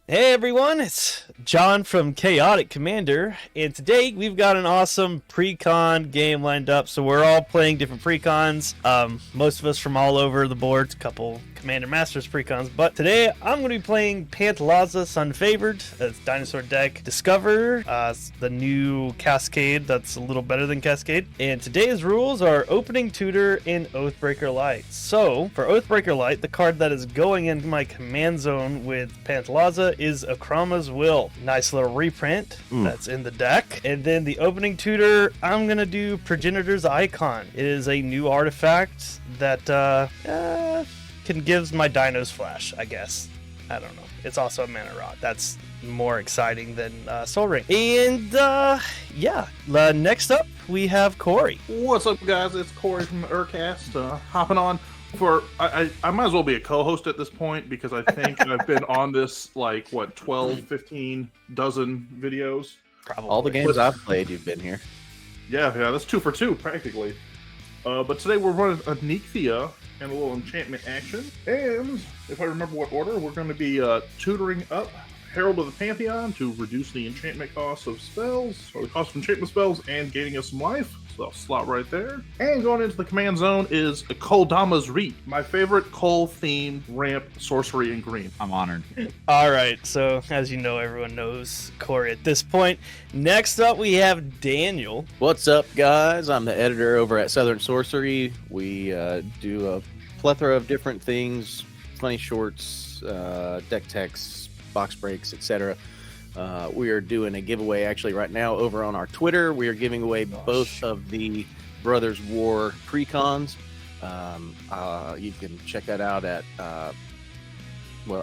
Hey everyone, it's John from Chaotic Commander, and today we've got an awesome pre-con game lined up. So we're all playing different pre-cons, most of us from all over the board, a couple Commander Masters pre-cons, but today I'm going to be playing Pantalaza Sunfavored, it's Dinosaur deck. Discover the new Cascade that's a little better than Cascade, and today's rules are Opening Tutor and Oathbreaker Light. So for Oathbreaker Light, the card that is going into my command zone with Pantalaza is Akrama's Will. Nice little reprint that's in the deck. And then the Opening Tutor, I'm gonna do Progenitor's Icon. It is a new artifact that can give my dinos flash, I guess. I don't know. It's also a mana rot. That's more exciting than Soul Ring. And yeah, next up we have Corey. What's up, guys? It's Corey from the Urcast, hopping on for I might as well be a co-host at this point, because I think I've been on this like 12-15 dozen videos. Probably. All the games I've played, you've been here. Yeah, that's 2 for 2 practically. But today we're running a Nixia and a little enchantment action. And if I remember what order, we're going to be tutoring up Herald of the Pantheon to reduce the enchantment cost of spells, or the cost of enchantment spells, and gaining us some life. So I'll slot right there. And going into the command zone is Koldama's Reap, my favorite Cole-themed ramp sorcery in green. I'm honored. All right, so as you know, everyone knows Corey at this point. Next up, we have Daniel. What's up, guys? I'm the editor over at Southern Sorcery. We do a plethora of different things, funny shorts, deck techs, box breaks, etc. We are doing a giveaway actually right now over on our Twitter. We are giving away both of the Brothers War Precons. You can check that out at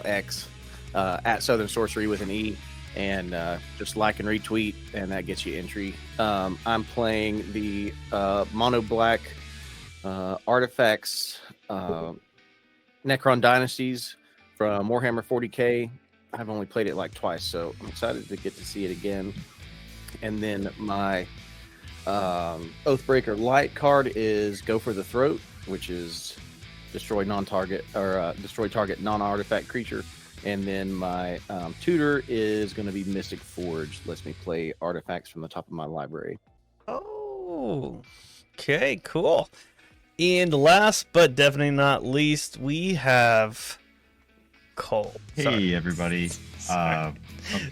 X at Southern Sorcery with an E, and just like and retweet, and that gets you entry. I'm playing the mono black artifacts Necron Dynasties from Warhammer 40k. I've only played it like twice, so I'm excited to get to see it again. And then my Oathbreaker Light card is Go for the Throat, which is destroy non-target or destroy target non-artifact creature. And then my tutor is going to be Mystic Forge. Lets me play artifacts from the top of my library. Oh, okay, cool. And last but definitely not least, we have Cole. Hey, everybody. I'm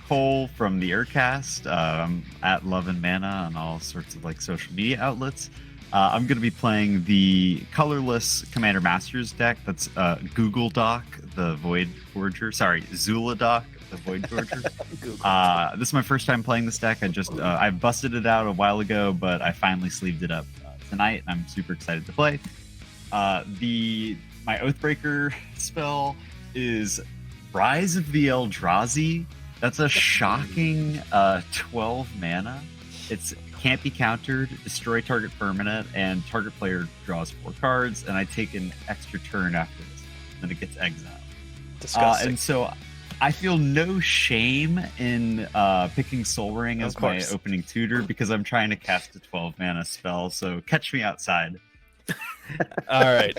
Cole from the Urcast. I'm at Love and Mana on all sorts of like social media outlets. I'm going to be playing the colorless Commander Masters deck. That's Google Doc, the Void Forger. Sorry, Zula Doc, the Void Forger. This is my first time playing this deck. I busted it out a while ago, but I finally sleeved it up tonight, and I'm super excited to play. My Oathbreaker spell is Rise of the Eldrazi. That's a shocking 12 mana. It can't be countered, destroy target permanent, and target player draws 4 cards, and I take an extra turn after this. Then it gets exiled. Disgusting. And so I feel no shame in picking Soul Ring as my opening tutor, because I'm trying to cast a 12 mana spell, so catch me outside. All right,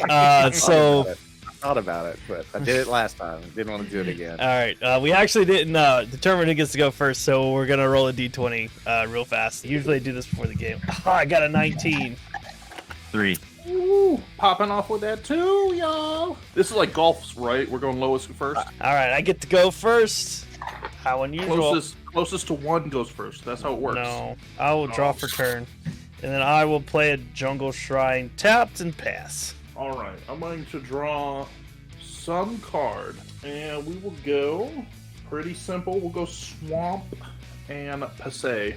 so I thought about it, but I did it last time. I didn't want to do it again. all right, we actually didn't determine who gets to go first, so we're gonna roll a d20 real fast. Usually I do this before the game. Oh, I got a 19. 3. Ooh, popping off with that too, y'all. This is like golf, right? We're going lowest first. All right, I get to go first. How unusual. Closest to 1 goes first. That's how it works. No, I will draw for turn, and then I will play a Jungle Shrine tapped and pass. All right, I'm going to draw some card, and we will go pretty simple. We'll go Swamp and Passe.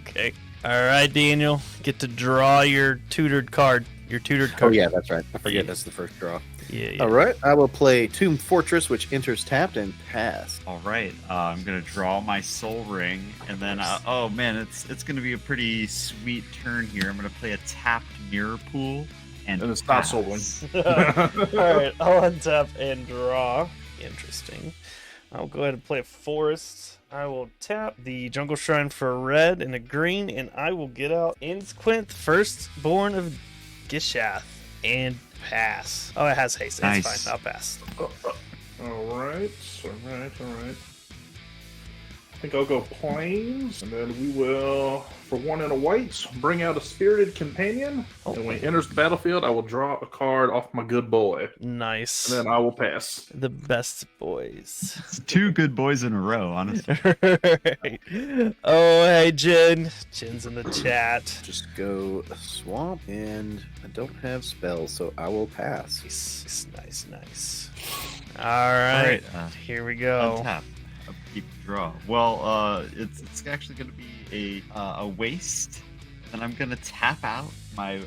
Okay. All right, Daniel, get to draw your tutored card. Oh yeah, that's right. I forget that's the first draw. Yeah. All right, I will play Tomb Fortress, which enters tapped and pass. All right, I'm gonna draw my Soul Ring, and then oh man, it's gonna be a pretty sweet turn here. I'm gonna play a tapped Mirror Pool, and it's not Soul Ring. All right, I'll untap and draw. Interesting. I'll go ahead and play a Forest. I will tap the Jungle Shrine for a red and a green, and I will get out Insquint, Firstborn of Gishath, and pass. Oh, it has haste. Nice. It's fine. I'll pass. Alright. I think I'll go plains, and then we will, for 1 and a white, bring out a spirited companion. Oh. And when he enters the battlefield, I will draw a card off my good boy. Nice. And then I will pass. The best boys. It's 2 good boys in a row, honestly. Right. Oh, hey, Jin. Jin's in the chat. Just go swamp, and I don't have spells, so I will pass. Nice. All right. Here we go. Untap. Upkeep, draw. Well, it's actually going to be a waste, and I'm going to tap out my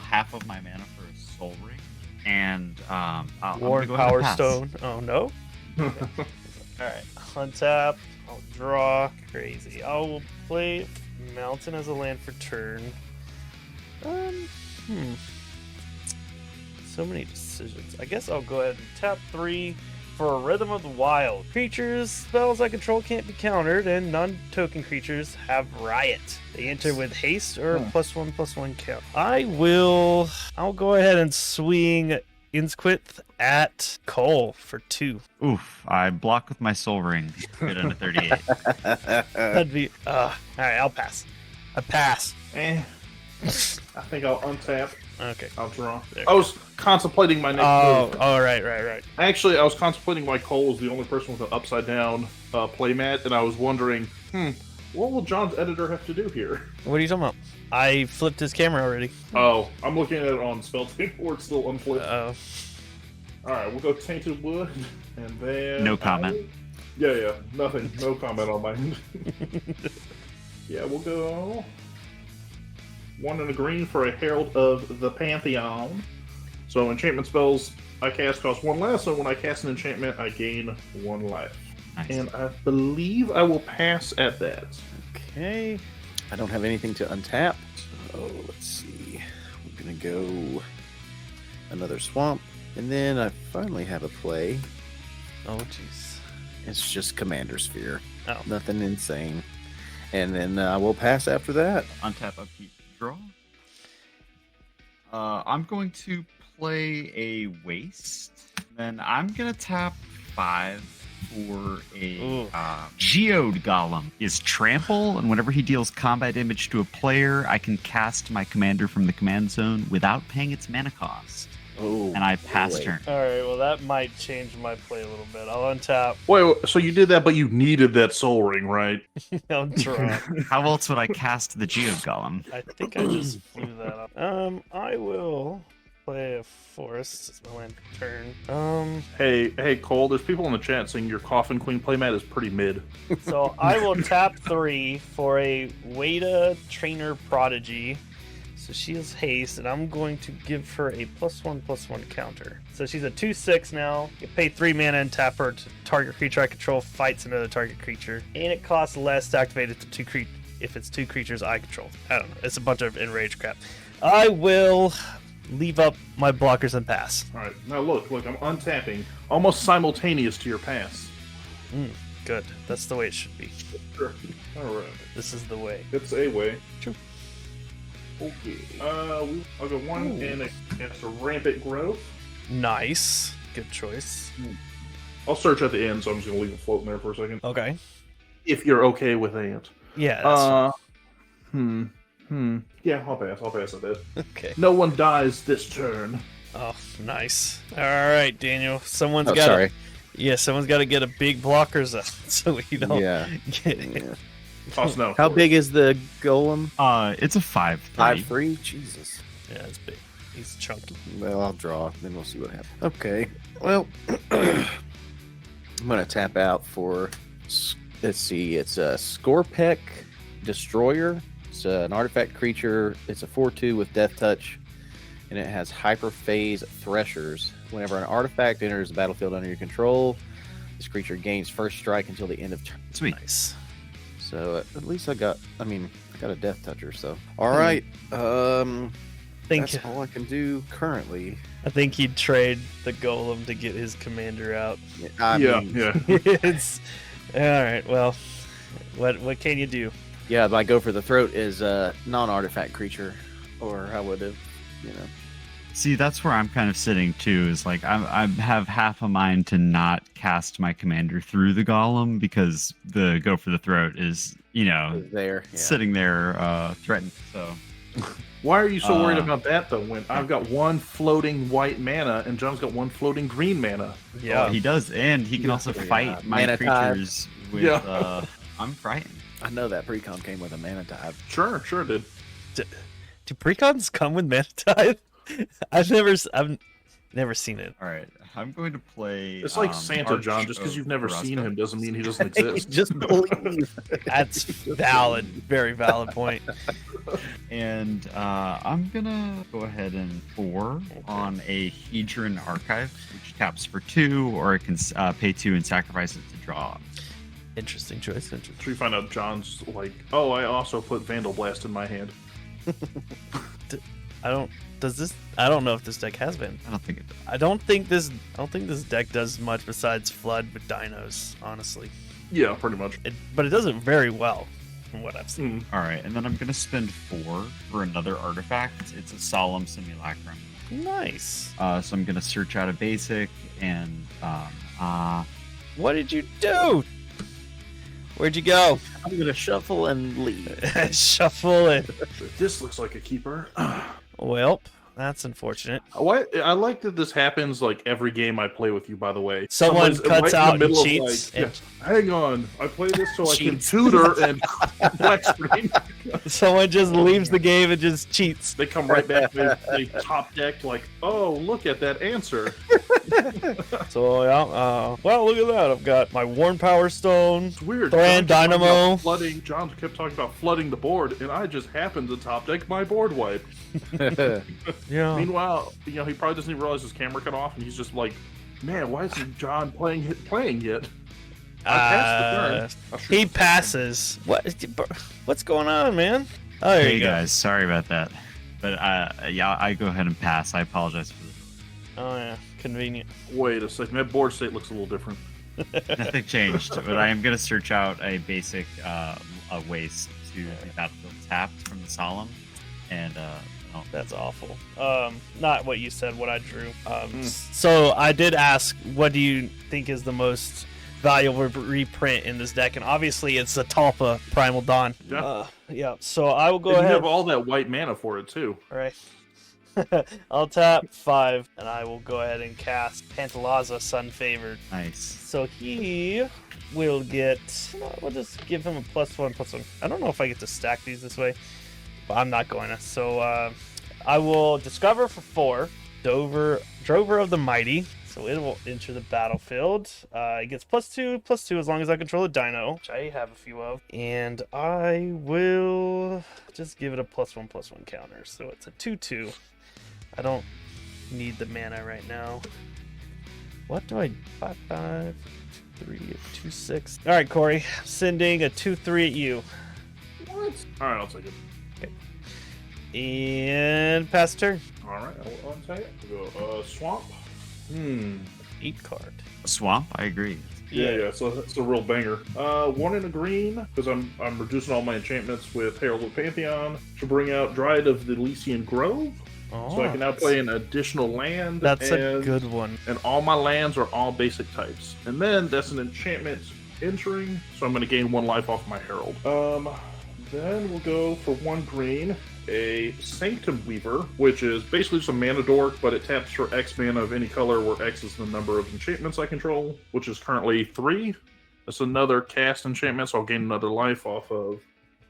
half of my mana for a soul ring, and Warren I'm gonna go ahead Power and pass. Stone. Oh no. All right. Untap. I'll draw. Crazy. I will play Mountain as a land for turn. So many decisions. I guess I'll go ahead and tap 3 for a Rhythm of the Wild. Creatures, spells I control can't be countered, and non-token creatures have Riot. They enter with haste or a +1/+1 count. I'll go ahead and swing Insquith at Cole for 2. Oof! I block with my soul ring. Get into 38. That'd be all right, I'll pass. I pass. I think I'll untap. Okay. I'll draw. There. I was contemplating my next move. Oh, right. Actually, I was contemplating why Cole was the only person with an upside down playmat, and I was wondering, what will John's editor have to do here? What are you talking about? I flipped his camera already. Oh, I'm looking at it on spell table where it's still unflipped. Oh. Alright, we'll go Tainted Wood, and then... No comment. Yeah, nothing. No comment on mine. Yeah, we'll go... 1 and a green for a Herald of the Pantheon. So enchantment spells I cast cost 1 less, so when I cast an enchantment, I gain 1 life. Nice. And I believe I will pass at that. Okay. I don't have anything to untap. So let's see. We're gonna go another swamp, and then I finally have a play. Oh, jeez. It's just Commander Sphere. Oh. Nothing insane. And then I will pass after that. Untap, upkeep, draw. I'm going to play a waste. Then I'm gonna tap 5 for a Geode Golem. Is trample, and whenever he deals combat damage to a player, I can cast my commander from the command zone without paying its mana cost. Oh, And I pass boy. turn. All right, well, that might change my play a little bit. I'll untap. Wait, so you did that, but you needed that Soul Ring, right? I'll draw. How else would I cast the Geode Golem? I think I just flew that up. I will play a Forest as my land for turn. Hey, Cole, there's people in the chat saying your Coffin Queen playmat is pretty mid. So I will tap 3 for a Wada Trainer Prodigy. So she has haste, and I'm going to give her a +1/+1 counter. So she's a 2/6 now. You pay 3 mana and tap her to target creature I control fights another target creature. And it costs less to activate it to if it's 2 creatures I control. I don't know. It's a bunch of enraged crap. I will leave up my blockers and pass. Alright, now look, I'm untapping. Almost simultaneous to your pass. Good. That's the way it should be. Sure. Alright. This is the way. It's a way. True. Okay. I'll go 1 and it's a Rampant Growth. Nice. Good choice. I'll search at the end, so I'm just gonna leave it floating there for a second. Okay. If you're okay with that. Yeah. That's Yeah, I'll pass at that. okay. No one dies this turn. Oh, nice. All right, Daniel. Someone's Oh, got. sorry. Someone's got to get a big blockers up so we don't Yeah. get it. Yeah. Toss no. How big is the golem? It's a 5/3. 5/3? Jesus. Yeah, it's big. He's chunky. Well, I'll draw, then we'll see what happens. Okay. Well, I'm going to tap out for, let's see, it's a Scorpec Destroyer. It's an artifact creature. It's a 4/2 with Death Touch, and it has Hyperphase Threshers. Whenever an artifact enters the battlefield under your control, this creature gains first strike until the end of turn. Sweet. Nice. So at least I got a Death Toucher, so. All right. Think That's all I can do currently. I think he'd trade the golem to get his commander out. I mean, yeah. It's all right. Well, what can you do? Yeah, my go for the throat is a non-artifact creature, or I would have, See, that's where I'm kind of sitting too. Is like I have half a mind to not cast my commander through the golem because the go for the throat is There. Yeah. sitting there threatened. So Why are you so worried about that though? When I've got one floating white mana and John's got one floating green mana. Yeah. he does, and he can also fight my Mana tide. creatures with. Yeah. I'm frightened. I know that Precon came with a mana tide. Sure it did. Do precons come with mana tide? I've never seen it. All right, I'm going to play. It's like Santa, Arch John. Just because of you've never seen Roscoe. him doesn't mean he doesn't exist. Just believe. That's valid, very valid point. And I'm gonna go ahead and 4 on a Hedron Archive, which taps for 2, or I can pay 2 and sacrifice it to draw. Interesting choice. Interesting. So you find out John's like, oh, I also put Vandal Blast in my hand. I don't know if this deck has been. I don't think it does. I don't think this deck does much besides flood with dinos, honestly. Yeah, pretty much. But it does it very well from what I've seen. All right, and then I'm gonna spend 4 for another artifact. It's a Solemn Simulacrum. Nice. So I'm gonna search out a basic and What did you do? Where'd you go? I'm gonna shuffle and leave. Shuffle it. This looks like a keeper. Well, that's unfortunate. I like that this happens like every game I play with you. By the way, Someone Someone's cuts right in the out and middle of, cheats. like, yeah, hang on, I play this so I can Cheats. tutor and black screen. Someone just leaves the game and just cheats. They come right back. They top deck like, oh, look at that answer. So yeah, well, look at that. I've got my Worn Power Stone. It's weird. Thran John kept talking Dynamo. about flooding. John kept talking about flooding the board, and I just happened to top deck my board wipe. Yeah. Meanwhile, he probably doesn't even realize his camera cut off, and he's just like, "Man, why isn't John playing yet?" I passed the turn. I'll shoot He him. passes. What's going on, man? Oh, there hey you go. guys, sorry about that. But yeah, I go ahead and pass. I apologize for this. Oh yeah, convenient. Wait a second. That board state looks a little different. Nothing changed, but I am going to search out a basic a waste to the battlefield tapped from the Solemn, and That's awful. Not what you said, what I drew. So I did ask, what do you think is the most valuable reprint in this deck? And obviously it's the Talpa Primal Dawn. Yeah. Yeah. So I will go And you ahead. have all that white mana for it too. All right. I'll tap 5, and I will go ahead and cast Pantalaza, Sun Favored. nice. So he will get. We'll just give him a +1/+1. I don't know if I get to stack these this way, but I'm not going to. So I will discover for 4. Drover of the Mighty. So it will enter the battlefield. It gets +2/+2 as long as I control a dino, which I have a few of. And I will just give it a +1/+1 counter. So it's a 2/2. I don't need the mana right now. What do I 5/5 3 2 6? All right, Corey, sending a 2/3 at you. What? All right, I'll take it. And pass turn. All right, I'll untap it. We'll go swamp. 8 card. Swamp, I agree. Yeah. So that's a real banger. 1 in a green because I'm reducing all my enchantments with Herald of Pantheon to bring out Dryad of the Elysian Grove. Oh, So I can now play an additional land. That's a and- good one. And all my lands are all basic types. And then that's an enchantment entering, so I'm going to gain 1 life off my Herald. Then we'll go for 1 green, a Sanctum Weaver, which is basically just a mana dork, but it taps for X mana of any color where X is the number of enchantments I control, which is currently 3. That's another cast enchantment, so I'll gain another life off of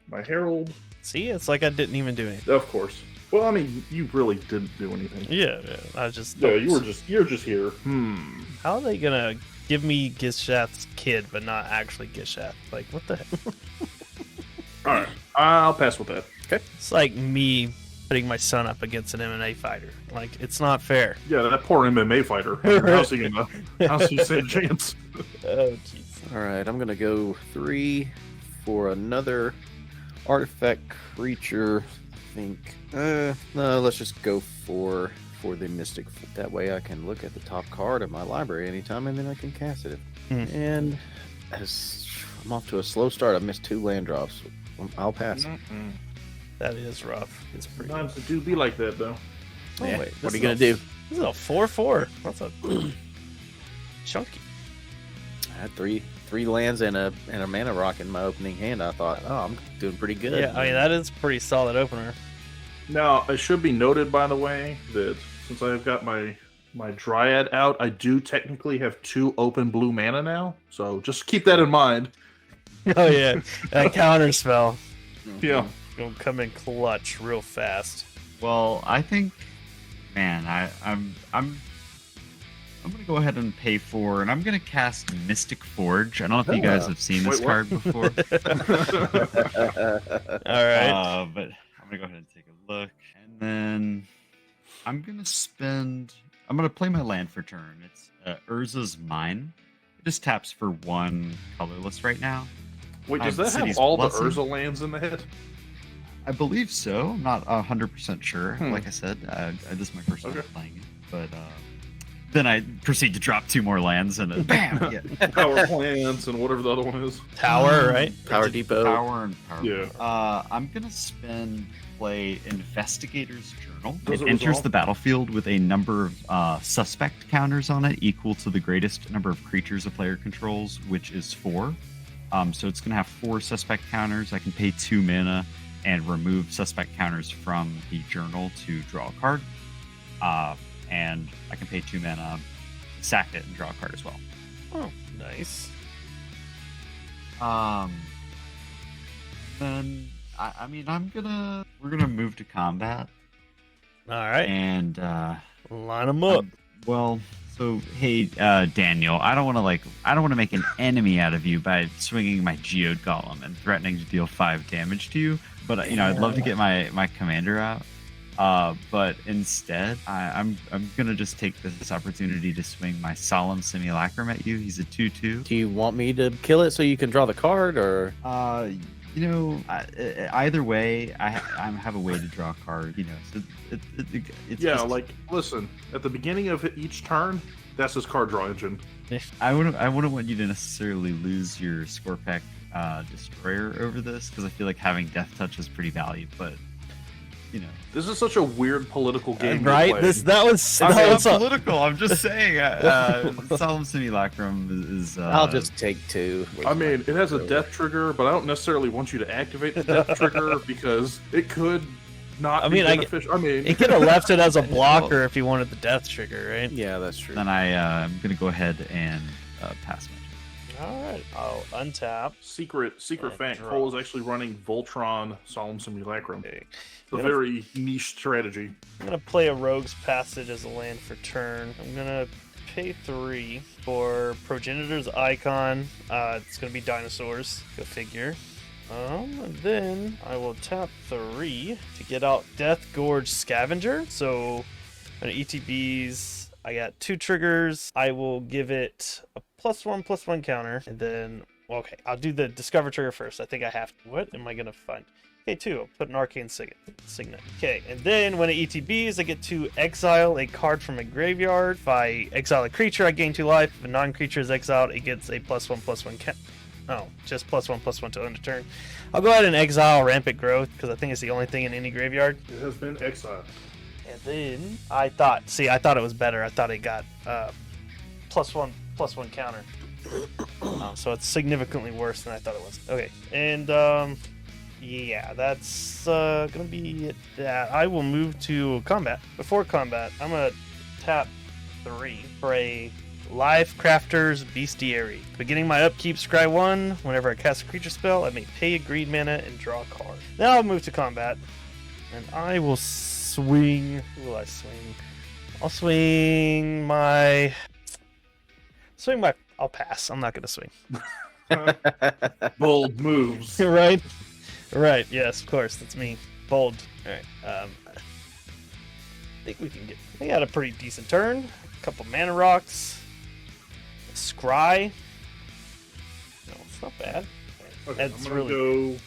my Herald. See, it's like I didn't even do anything. Of course. Well, I mean, you really didn't do anything. Yeah, I just. Yeah, you're just here. How are they gonna give me Gishath's kid, but not actually Gishath? Like, what the heck? All right, I'll pass with that. It's like me putting my son up against an MMA fighter. Like, it's not fair. Yeah, that poor MMA fighter. How's he stand a chance? Oh, jeez. All right, I'm gonna go 3 for another artifact creature. I think. No, let's just go for the Mystic. That way, I can look at the top card of my library anytime, and then I can cast it. And as I'm off to a slow start, I missed 2 land drops. I'll pass. That is rough. It's pretty. Sometimes it do be like that, though. Oh, Yeah, wait, what this are you is gonna do? This is a 4/4. That's a chunky. I had three lands and a mana rock in my opening hand. I thought, oh, I'm doing pretty good. Yeah, I mean that is a pretty solid opener. Now, it should be noted, by the way, that since I've got my Dryad out, I do technically have 2 open blue mana now. So just keep that in mind. Oh yeah, that counter spell Yeah. gonna come in clutch real fast. Well, I think, man, I'm gonna go ahead and pay for, and I'm gonna cast Mystic Forge. I don't know if you guys have seen this Wait, card before, All right. but I'm gonna go ahead and take a look, and then I'm gonna play my land for turn. It's Urza's Mine. It just taps for 1 colorless right now. Wait, does I that have have City's all Blessing. the Urza lands in the head? I believe so. I'm not 100% sure. Hmm. Like I said, this is my first time Okay. playing it. But then I proceed to drop 2 more lands and bam! Yeah. Power plants and whatever the other one is. Tower, right? Power Depot. Power and power. Yeah. I'm gonna play Investigator's Journal. Does It it enters resolve? the battlefield with a number of suspect counters on it equal to the greatest number of creatures a player controls, which is 4. So it's gonna have 4 suspect counters. I can pay 2 mana and remove suspect counters from the journal to draw a card. And I can pay 2 mana, sack it, and draw a card as well. Oh, nice. Then we're gonna move to combat, All right. and Line them up. well, so hey, Daniel, I don't want to make an enemy out of you by swinging my Geode Golem and threatening to deal 5 damage to you. But I'd love to get my commander out. But instead, I'm gonna just take this opportunity to swing my Solemn Simulacrum at you. He's a 2/2. Do you want me to kill it so you can draw the card, or Either way, I have a way to draw a card. So it's Yeah, just- like, listen, at the beginning of each turn, that's his card draw engine. I wouldn't want you to necessarily lose your Scorpec Destroyer over this, because I feel like having Death Touch is pretty valuable. But This is such a weird political game. Right? you're playing. That was I'm not a- political. I'm just saying. Solemn Simulacrum is. I'll just take 2. I mean, it has a death trigger, but I don't necessarily want you to activate the death trigger because it could not I be mean, beneficial. He could have left it as a blocker if he wanted the death trigger, right? Yeah, that's true. Then I'm gonna go ahead and pass my. All right. I'll untap. Secret And fact, draw. Cole is actually running Voltron Solemn Simulacrum. Okay. It's a very niche strategy. I'm gonna play a Rogue's Passage as a land for turn. I'm gonna pay 3 for Progenitor's Icon. It's gonna be dinosaurs. Go figure. And then I will tap 3 to get out Death Gorge Scavenger. So on ETBs, I got 2 triggers. I will give it a +1/+1 counter, and then okay, I'll do the Discover trigger first. I think I have to. What am I gonna find? Okay, 2. I'll put an Arcane Signet. Okay, and then when it ETBs, I get to exile a card from a graveyard. If I exile a creature, I gain 2 life. If a non-creature is exiled, it gets a +1/+1 Oh, just +1/+1 to end a turn. I'll go ahead and exile Rampant Growth, because I think it's the only thing in any graveyard. It has been exiled. And then I thought it was better. I thought it got +1/+1 counter. So it's significantly worse than I thought it was. Okay, and yeah, that's gonna be it. That I will move to combat. Before combat, I'm gonna tap 3 for a Life Crafter's Bestiary. Beginning my upkeep, scry 1. Whenever I cast a creature spell, I may pay a green mana and draw a card. Now I'll move to combat, and I will swing. Who will I swing? I'll swing my. I'll pass. I'm not gonna swing. Bold moves. Right? Right, yes, of course, that's me. Bold. Alright, I think we can get... We had a pretty decent turn. A couple mana rocks. A scry. No, it's not bad. Okay, That's I'm gonna really- go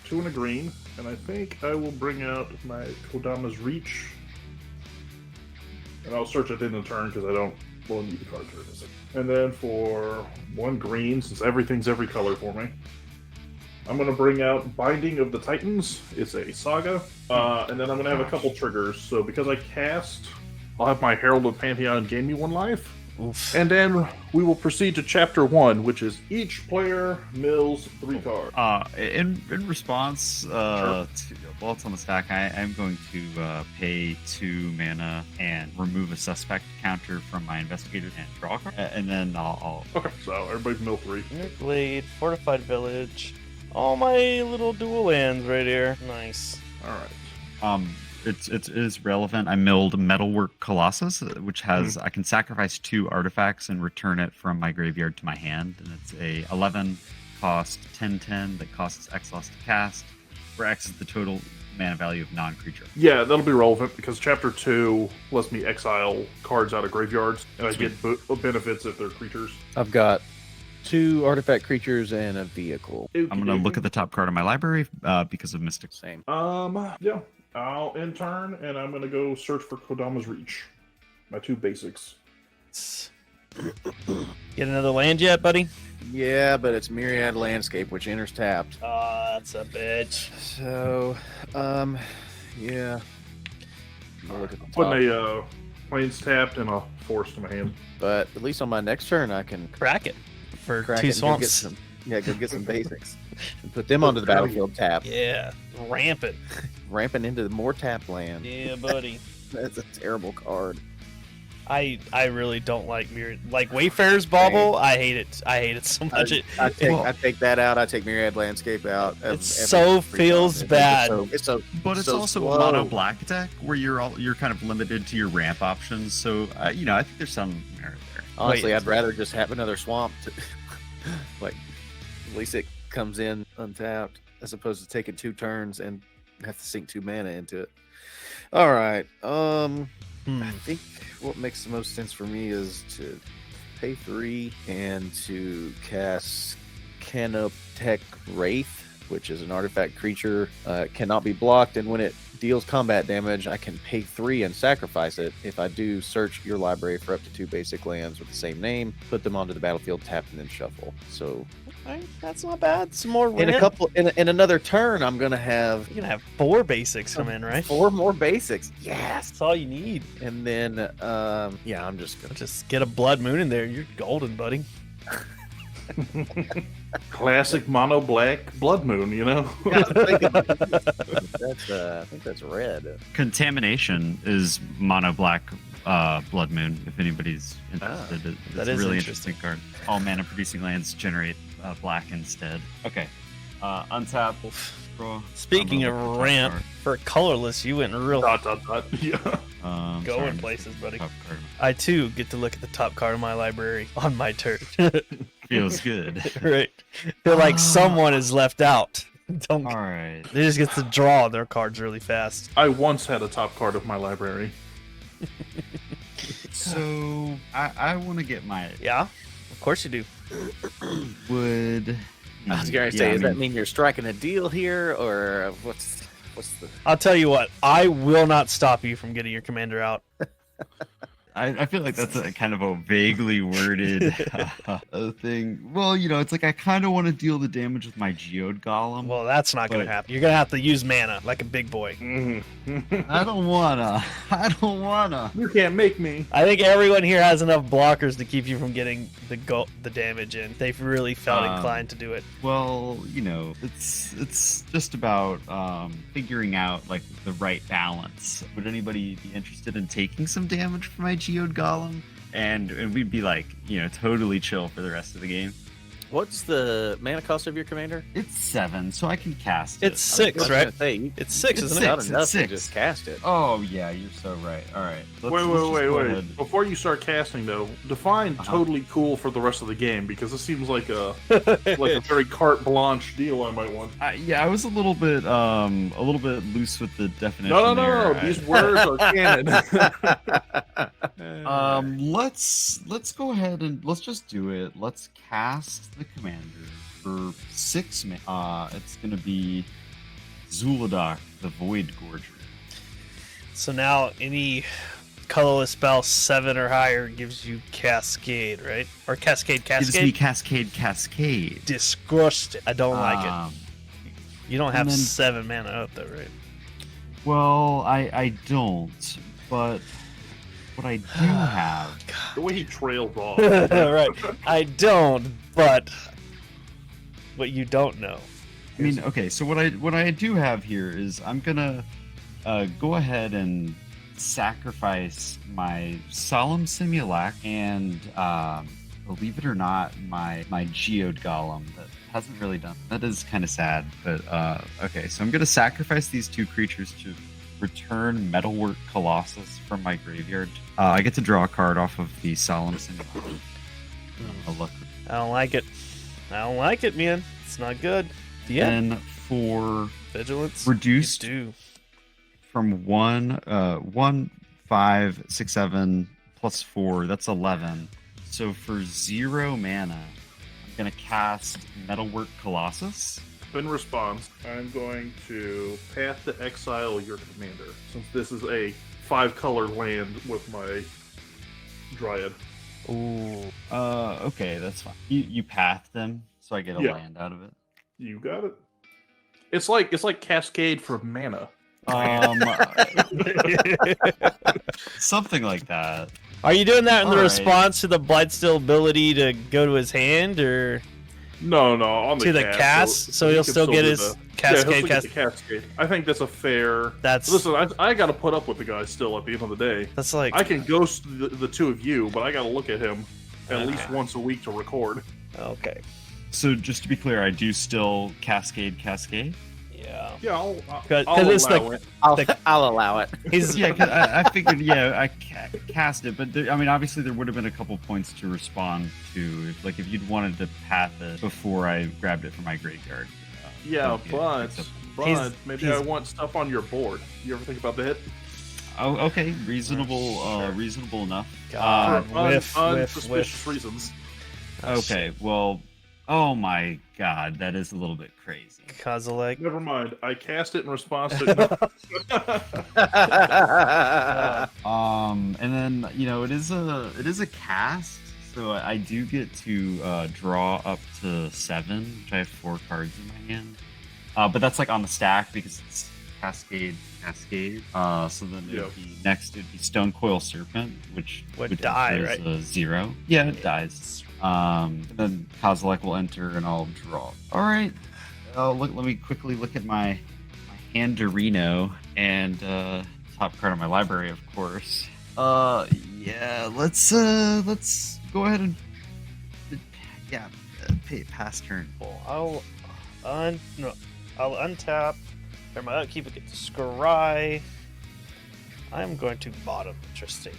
2 and a green, and I think I will bring out my Kodama's Reach, and I'll search it in the turn because I don't really need the card turn. And then for 1 green, since everything's every color for me, I'm going to bring out Binding of the Titans. It's a saga. And then I'm going to have a couple triggers. So because I cast, I'll have my Herald of Pantheon gain me 1 life. Oof. And then we will proceed to Chapter 1, which is each player mills 3 cards. In response to while it's on the stack, I am going to pay 2 mana and remove a suspect counter from my investigator and draw a card, and then I'll Okay, so everybody's mill 3. Blade, Fortified Village. All my little dual lands right here. Nice. All right. It is relevant. I milled Metalwork Colossus, which has I can sacrifice 2 artifacts and return it from my graveyard to my hand, and it's a 11 cost 10/10 that costs X loss to cast, where X is the total mana value of non-creature. Yeah, that'll be relevant because Chapter 2 lets me exile cards out of graveyards, and I get benefits if they're creatures. I've got 2 artifact creatures and a vehicle. I'm going to look at the top card of my library because of Mystic. Same. Yeah. I'll end turn, and I'm going to go search for Kodama's Reach. My 2 basics. Get another land yet, buddy? Yeah, but it's Myriad Landscape, which enters tapped. Oh, that's a bitch. So, yeah. I'll look at the top. Putting a Plains tapped and a Force to my hand. But at least on my next turn, I can Crack it for crack 2 it and go get swamps. some, go get some basics. And put them onto the battlefield tap. Yeah, rampant. Ramping into more tap land. Yeah, buddy. That's a terrible card. I really don't like Myriad. Like Wayfarer's Bauble, I hate it. I hate it so much. I take that out. I take Myriad Landscape out. It so feels bad. But it's also a mono black deck where you're kind of limited to your ramp options. So I think there's some merit there. Honestly, I'd rather just have another swamp. Like, at least it comes in untapped, as opposed to taking 2 turns and have to sink 2 mana into it. All right. I think what makes the most sense for me is to pay 3 and to cast Canoptech Wraith, which is an artifact creature. Cannot be blocked, and when it deals combat damage, I can pay 3 and sacrifice it. If I do, search your library for up to 2 basic lands with the same name, put them onto the battlefield, tap, and then shuffle. So that's not bad. Some more in another turn, I'm gonna have You're gonna have 4 basics come in, right? 4 more basics. Yes. That's all you need. And then I'm just gonna Just get a Blood Moon in there. You're golden, buddy. Classic mono black Blood Moon, you know? I think that's red. Contamination is mono black Blood Moon. If anybody's interested, it's that a is really interesting. interesting card. All mana producing lands generate black instead. Okay, untap. Draw. Speaking of Top ramp, card. for colorless, you went real ... Yeah. going Sorry, places, buddy. top card. I too get to look at the top card of my library on my turn. Feels good. Right. Feel like someone is left out. Don't. All right. They just get to draw their cards really fast. I once had a top card of my library. So I want to get my Yeah, of course you do. wood. I was gonna say, does that mean you're striking a deal here, or what's the? I'll tell you what. I will not stop you from getting your commander out. I feel like that's a kind of a vaguely worded thing. Well, it's like I kind of want to deal the damage with my Geode Golem. Well, that's not going to happen. You're going to have to use mana like a big boy. I don't wanna. You can't make me. I think everyone here has enough blockers to keep you from getting the damage in. They've really felt inclined to do it. Well, it's just about figuring out like the right balance. Would anybody be interested in taking some damage from my Geode Golem? And we'd be like, totally chill for the rest of the game. What's the mana cost of your commander? It's 7, so I can cast it. It's 6, right? It's 6, It's isn't Not it? enough to 6. just cast it. Oh yeah, you're so right. All right. Let's just go Wait. ahead. Before you start casting, though, define totally cool for the rest of the game, because this seems like a very carte blanche deal I might want. Yeah, I was a little bit loose with the definition. No. there. These words are canon. Let's go ahead and let's just do it. Let's cast the commander for 6 mana. It's gonna be Zuladak, the Void Gorger. So now any colorless spell 7 or higher gives you Cascade, right? Or Cascade. Gives me Cascade. Disgusting. I don't like it. You don't have And then- 7 mana up though, right? Well, I don't, but what I do have. The way he trails off. Right. I don't, but what you don't know. I mean, okay, so what I do have here is I'm gonna go ahead and sacrifice my Solemn Simulac and believe it or not, my Geode Golem that hasn't really done. That is kind of sad, but okay. So I'm gonna sacrifice these 2 creatures to return Metalwork Colossus from my graveyard. I get to draw a card off of the Solemn Simulac. Look. I don't like it. I don't like it, man. It's not good. Yeah. Then for Vigilance. reduced You do. from 1, 5, 6, 7 plus 4, that's 11. So for 0 mana, I'm gonna cast Metalwork Colossus. In response, I'm going to path to exile your commander, since this is a 5-color land with my Dryad. Ooh. Okay, that's fine. You path them, so I get a Yeah. land out of it. You got it. It's like Cascade for mana. Something like that. Are you doing that in the All right. response to the Blightsteel ability to go to his hand, or No, on the to the cast, cast? So he'll can still get do his the- Cascade yeah, he'll cast. still get the Cascade. I think that's a fair. That's Listen, I got to put up with the guy still at the end of the day. that's like I can ghost the 2 of you, but I got to look at him at Okay. least once a week to record. okay. So just to be clear, I do still cascade. Yeah. Yeah, I'll 'Cause it's allow like- it. I'll allow it. He's Yeah, 'cause I figured, I cast it, but I mean, obviously there would have been a couple points to respond to, if you'd wanted to path it before I grabbed it from my graveyard. Yeah, Okay, but except- maybe I want stuff on your board. You ever think about that? Oh, okay, reasonable, reasonable enough. God. For whiff. unsuspicious reasons. Okay, well, oh my god, that is a little bit crazy. Kozilek. Never mind. I cast it in response to. And then it is a cast, so I do get to draw up to 7, which I have 4 cards in my hand. But that's on the stack because it's Cascade. So then Yeah. it'd be Stone Coil Serpent, which Would die, enter right? as a 0. Yeah, it dies. And then Kozilek will enter, and I'll draw. All right. Let me quickly look at my Handarino and top card of my library, of course. Yeah. Let's go ahead and pass turn. Cool. I'll untap. Or my upkeep will get to scry. I'm going to bottom. Interesting.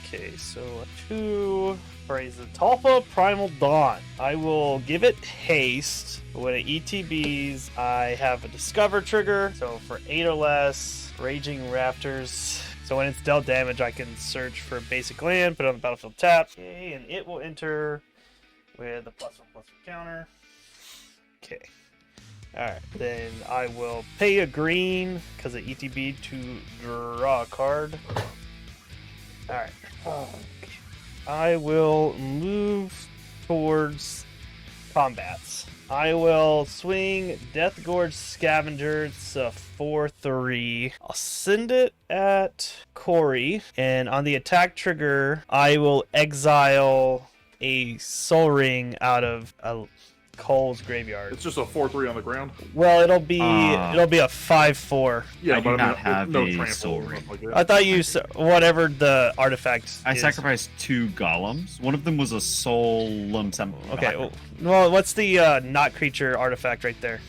Okay, so 2. Praise the Talpa Primal Dawn. I will give it haste. When it ETBs, I have a Discover trigger. So for 8 or less, Raging Raptors. So when it's dealt damage, I can search for a basic land, put it on the battlefield tap. Okay, and it will enter with a +1/+1 counter. Okay. Alright, then I will pay a green because of ETB to draw a card. Alright. I will move towards combats. I will swing Death Gorge Scavenger. It's a 4/3. I'll send it at Corey, and on the attack trigger, I will exile a Soul Ring out of Cole's graveyard. It's just a 4/3 on the ground. Well, it'll be a 5/4. Yeah, I but do not have no a trample Soul or Ring. something like that. I thought you whatever the artifact. I is. sacrificed 2 golems. One of them was a solemn Okay. Well, what's the not creature artifact right there?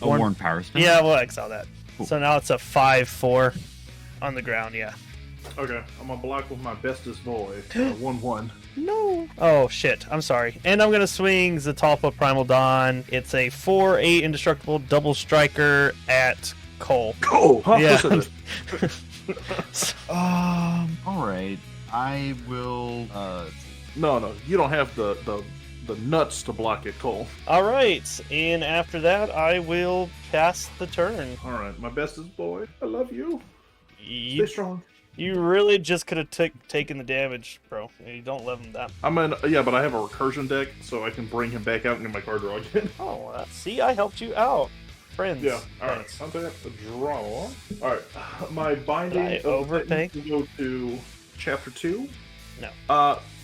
a worn power stone. Yeah, we'll exile that. Cool. So now it's a 5/4 on the ground. Yeah. Okay, I'm gonna block with my bestest boy. 1/1. No. Oh shit. I'm sorry. And I'm gonna swing Zatalpa Primal Dawn. It's a 4/8 indestructible double striker at Cole. Cool. Yeah. All right. I will. No, you don't have the nuts to block it, Cole. All right. And after that, I will pass the turn. All right, my bestest boy. I love you. Stay You, strong. You really just could have taken the damage, bro. You don't let him that. Yeah, but I have a recursion deck, so I can bring him back out and get my card draw again. Oh, see, I helped you out, friends. Yeah. All right. Thanks. I'm gonna have to draw. All right. My binding Did I of the overpay? can go to chapter 2. No.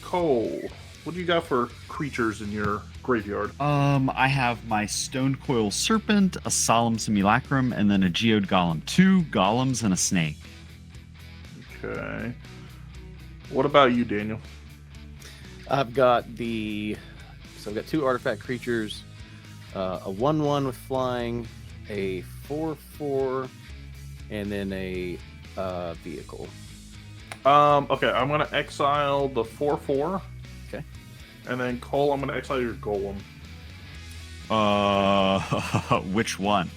Cole, what do you got for creatures in your graveyard? I have my Stone Coil Serpent, a Solemn Simulacrum, and then a Geode Golem. 2 golems and a snake. Okay. What about you, Daniel? I've got I've got 2 artifact creatures, a 1/1 with flying, a 4/4, and then a vehicle. Okay, I'm gonna exile the 4/4. Okay. And then Cole, I'm gonna exile your golem. Which one?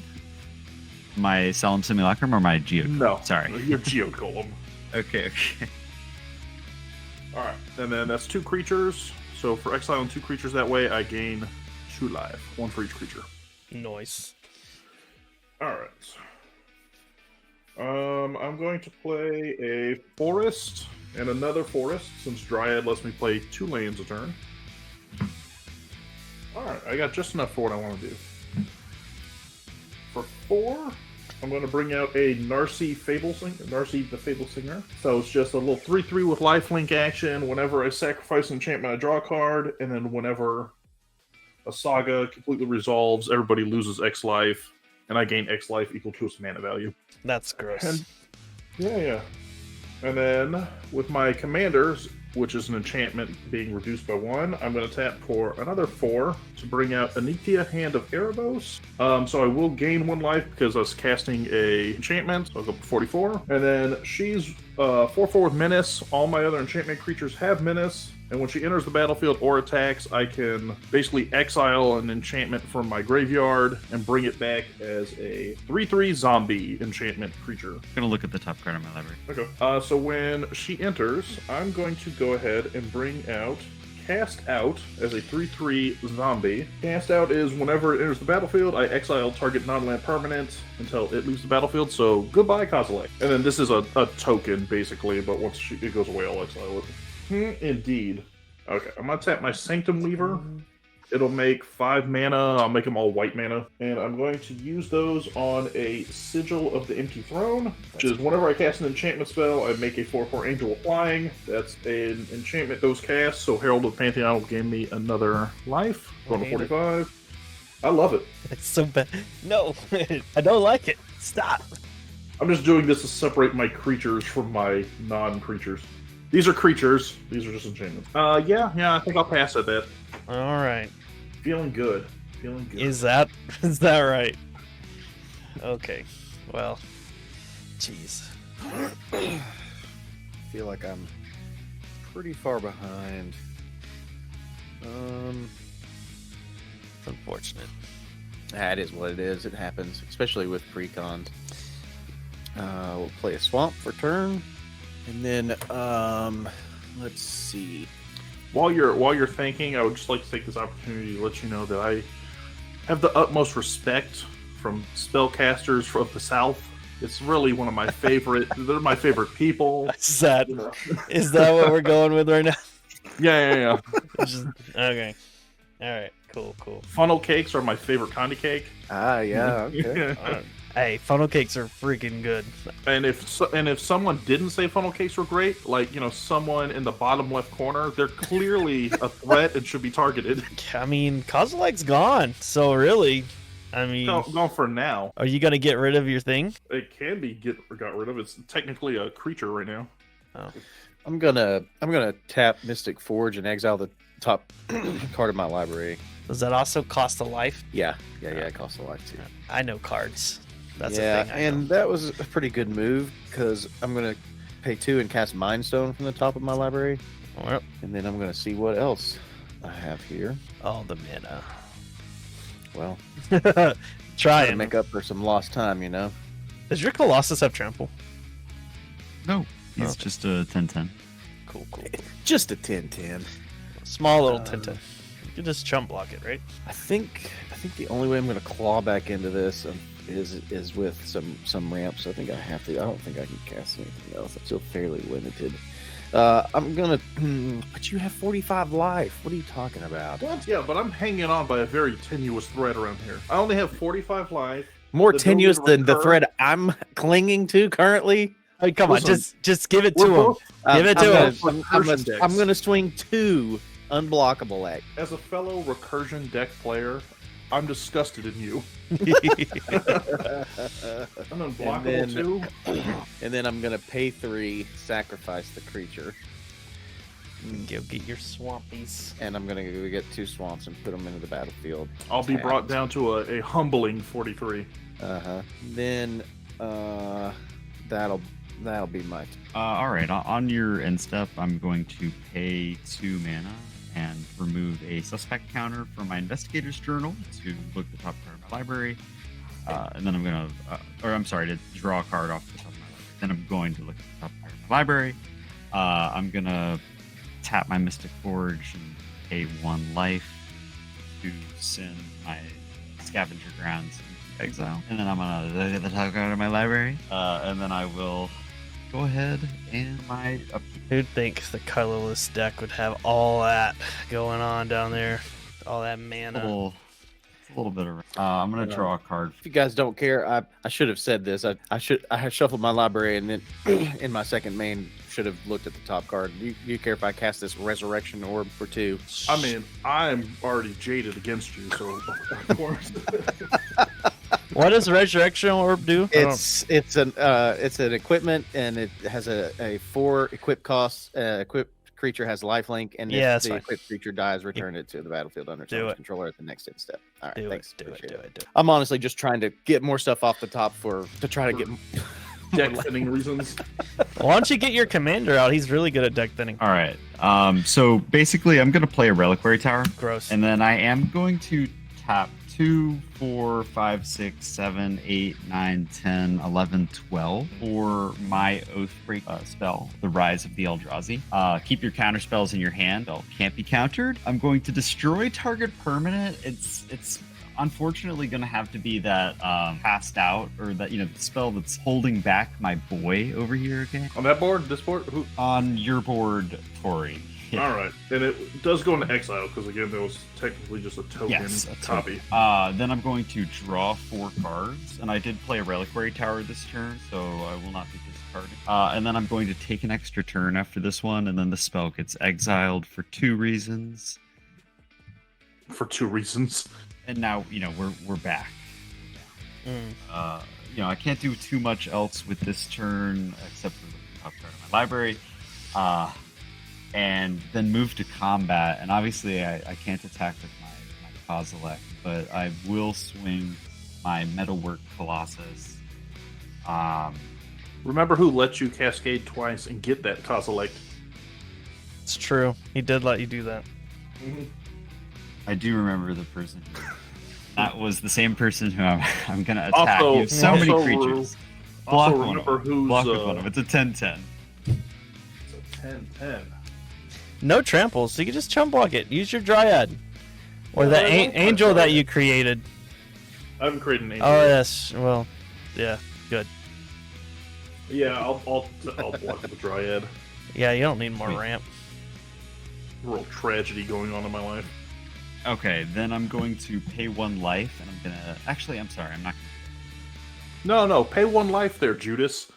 My Solemn Simulacrum or my Geode? No. Sorry. Your Geode Golem. Okay. Alright. And then that's 2 creatures. So for exiling 2 creatures that way, I gain 2 life. 1 for each creature. Nice. Alright. I'm going to play a forest and another forest, since Dryad lets me play 2 lands a turn. Alright, I got just enough for what I want to do. For 4, I'm going to bring out a Narcy the Fable Singer. So it's just a little 3/3 with lifelink action. Whenever I sacrifice an enchantment, I draw a card, and then whenever a saga completely resolves, everybody loses X life, and I gain X life equal to its mana value. That's gross. And yeah. And then with my commanders, which is an enchantment being reduced by 1, I'm going to tap for another 4 to bring out Anikia, Hand of Erebos. So I will gain 1 life because I was casting a enchantment, so I'll go up to 44. And then she's 4/4 with Menace. All my other enchantment creatures have Menace. And when she enters the battlefield or attacks, I can basically exile an enchantment from my graveyard and bring it back as a 3/3 zombie enchantment creature. Gonna look at the top card of my library. Okay. So when she enters, I'm going to go ahead and bring out Cast Out as a 3/3 zombie. Cast Out is whenever it enters the battlefield, I exile target non-land permanent until it leaves the battlefield. So goodbye, Kozilek. And then this is a token, basically, but once it goes away, I'll exile it. Indeed. Okay, I'm gonna tap my Sanctum Weaver. It'll make 5 mana. I'll make them all white mana. And I'm going to use those on a Sigil of the Empty Throne, which is whenever I cast an enchantment spell, I make a 4/4 Angel of Flying. That's an enchantment that was cast, so Herald of the Pantheon will give me another life. Going to 45. I love it. It's so bad. No, I don't like it. Stop. I'm just doing this to separate my creatures from my non-creatures. These are creatures. These are just enchantments. Yeah, I think I'll pass at that. All right. Feeling good. Is that right? Okay. Well, jeez. I feel like I'm pretty far behind. It's unfortunate. It is what it is. It happens, especially with Precons. We'll play a swamp for turn, and then let's see. While you're thinking, I would just like to take this opportunity to let you know that I have the utmost respect from spellcasters from the South. It's really one of my favorite. They're my favorite people. Is that what we're going with right now? Yeah. Okay. All right. Cool. Funnel cakes are my favorite kind of cake. Yeah, okay. Hey, funnel cakes are freaking good. And if someone didn't say funnel cakes were great, like someone in the bottom left corner, they're clearly a threat and should be targeted. I mean, Kozilek's gone, so really, I mean, Gone for now. Are you gonna get rid of your thing? It can be got rid of. It's technically a creature right now. Oh. I'm gonna tap Mystic Forge and exile the top card of my library. Does that also cost a life? Yeah, it costs a life too. I know cards. That's yeah, a thing. and that was a pretty good move because I'm gonna pay 2 and cast Mind Stone from the top of my library, Well, and then I'm gonna see what else I have here. oh, the mana. Well, Try to and make up for some lost time, Does your Colossus have trample? No, he's Okay. just a 10/10. Cool. Just a 10/10. Small little Tintin. You just chump block it, right? I think the only way I'm going to claw back into this is with some ramps. I think I have to. I don't think I can cast anything else. I'm still fairly limited. I'm gonna. But you have 45 life. What are you talking about? What? Yeah, but I'm hanging on by a very tenuous thread around here. I only have 45 life. More The tenuous ability to than the recur. thread I'm clinging to currently. Hey, come Listen, on, just give it we're to him. both- Give it I'm to gonna- him. Recursion decks. I'm gonna swing 2 unblockable act. As a fellow recursion deck player, I'm disgusted in you. I'm unblockable then- too. And then I'm gonna pay 3, sacrifice the creature, Go get your swampies. and I'm gonna go get 2 swamps and put them into the battlefield. I'll be Tapped. brought down to a humbling 43. Then that'll be my. All right, on your end step, I'm going to pay 2 mana and remove a suspect counter from my investigator's journal to look at the top card of my library. And then I'm going to draw a card off the top of my library. Then I'm going to look at the top card of my library. I'm going to tap my Mystic Forge and pay 1 life to send my Scavenger Grounds into exile. And then I'm going to look at the top card of my library. And then I will go ahead and my upkeep. Who'd think the colorless deck would have all that going on down there? All that mana. A little bit of. I'm gonna draw a card. If you guys don't care, I should have said this. I had shuffled my library, and then in my second main should have looked at the top card. Do you care if I cast this Resurrection Orb for 2? I mean, I'm already jaded against you, so of course. What does Resurrection Orb do? It's an equipment, and it has a 4 equip cost. Equipped creature has lifelink, and Yeah, if that's the fine. equipped creature dies, return it to the battlefield under Do someone's it. controller at the next end step. All right, Do thanks. it. Appreciate Do it. I'm honestly just trying to get more stuff off the top to try to get. Deck thinning reasons. Why don't you get your commander out? He's really good at deck thinning. All right. So basically, I'm gonna play a Reliquary Tower, Gross. and then I am going to tap 2, 4, 5, 6, 7, 8, 9, 10, 11, 12 for my Oathbreak spell, the Rise of the Eldrazi. Keep your counter spells in your hand. They can't be countered. I'm going to destroy target permanent. It's unfortunately going to have to be that passed out, or that, the spell that's holding back my boy over here again. On that board, this board, who? On your board, Tori. Yeah. All right, and it does go into exile because again, that was technically just a token Yes, a copy. Then I'm going to draw 4 cards, and I did play a Reliquary Tower this turn, so I will not be discarding. And then I'm going to take an extra turn after this one, and then the spell gets exiled for 2 reasons. For 2 reasons. And now, we're back. I can't do too much else with this turn except for the top card of my library. And then move to combat. And obviously, I can't attack with my Kozilek, but I will swing my Metalwork Colossus. Remember who let you cascade twice and get that Kozilek? It's true. He did let you do that. I do remember the person. That was the same person who I'm going to attack. You have so many creatures. Block Also one of remember them. who's Block with one of them. It's a 10-10. It's a 10-10. No tramples, so you can just chump block it. Use your Dryad. Or Yeah, the I like my angel that Dryad. you created. I haven't created an angel. Oh, yet. yes. Well, yeah. Good. Yeah, I'll block the Dryad. Yeah, you don't need more Sweet. ramp. Real tragedy going on in my life. Okay, then I'm going to pay 1 life, and I'm going to... Actually, I'm sorry. I'm not No, pay 1 life there, Judas.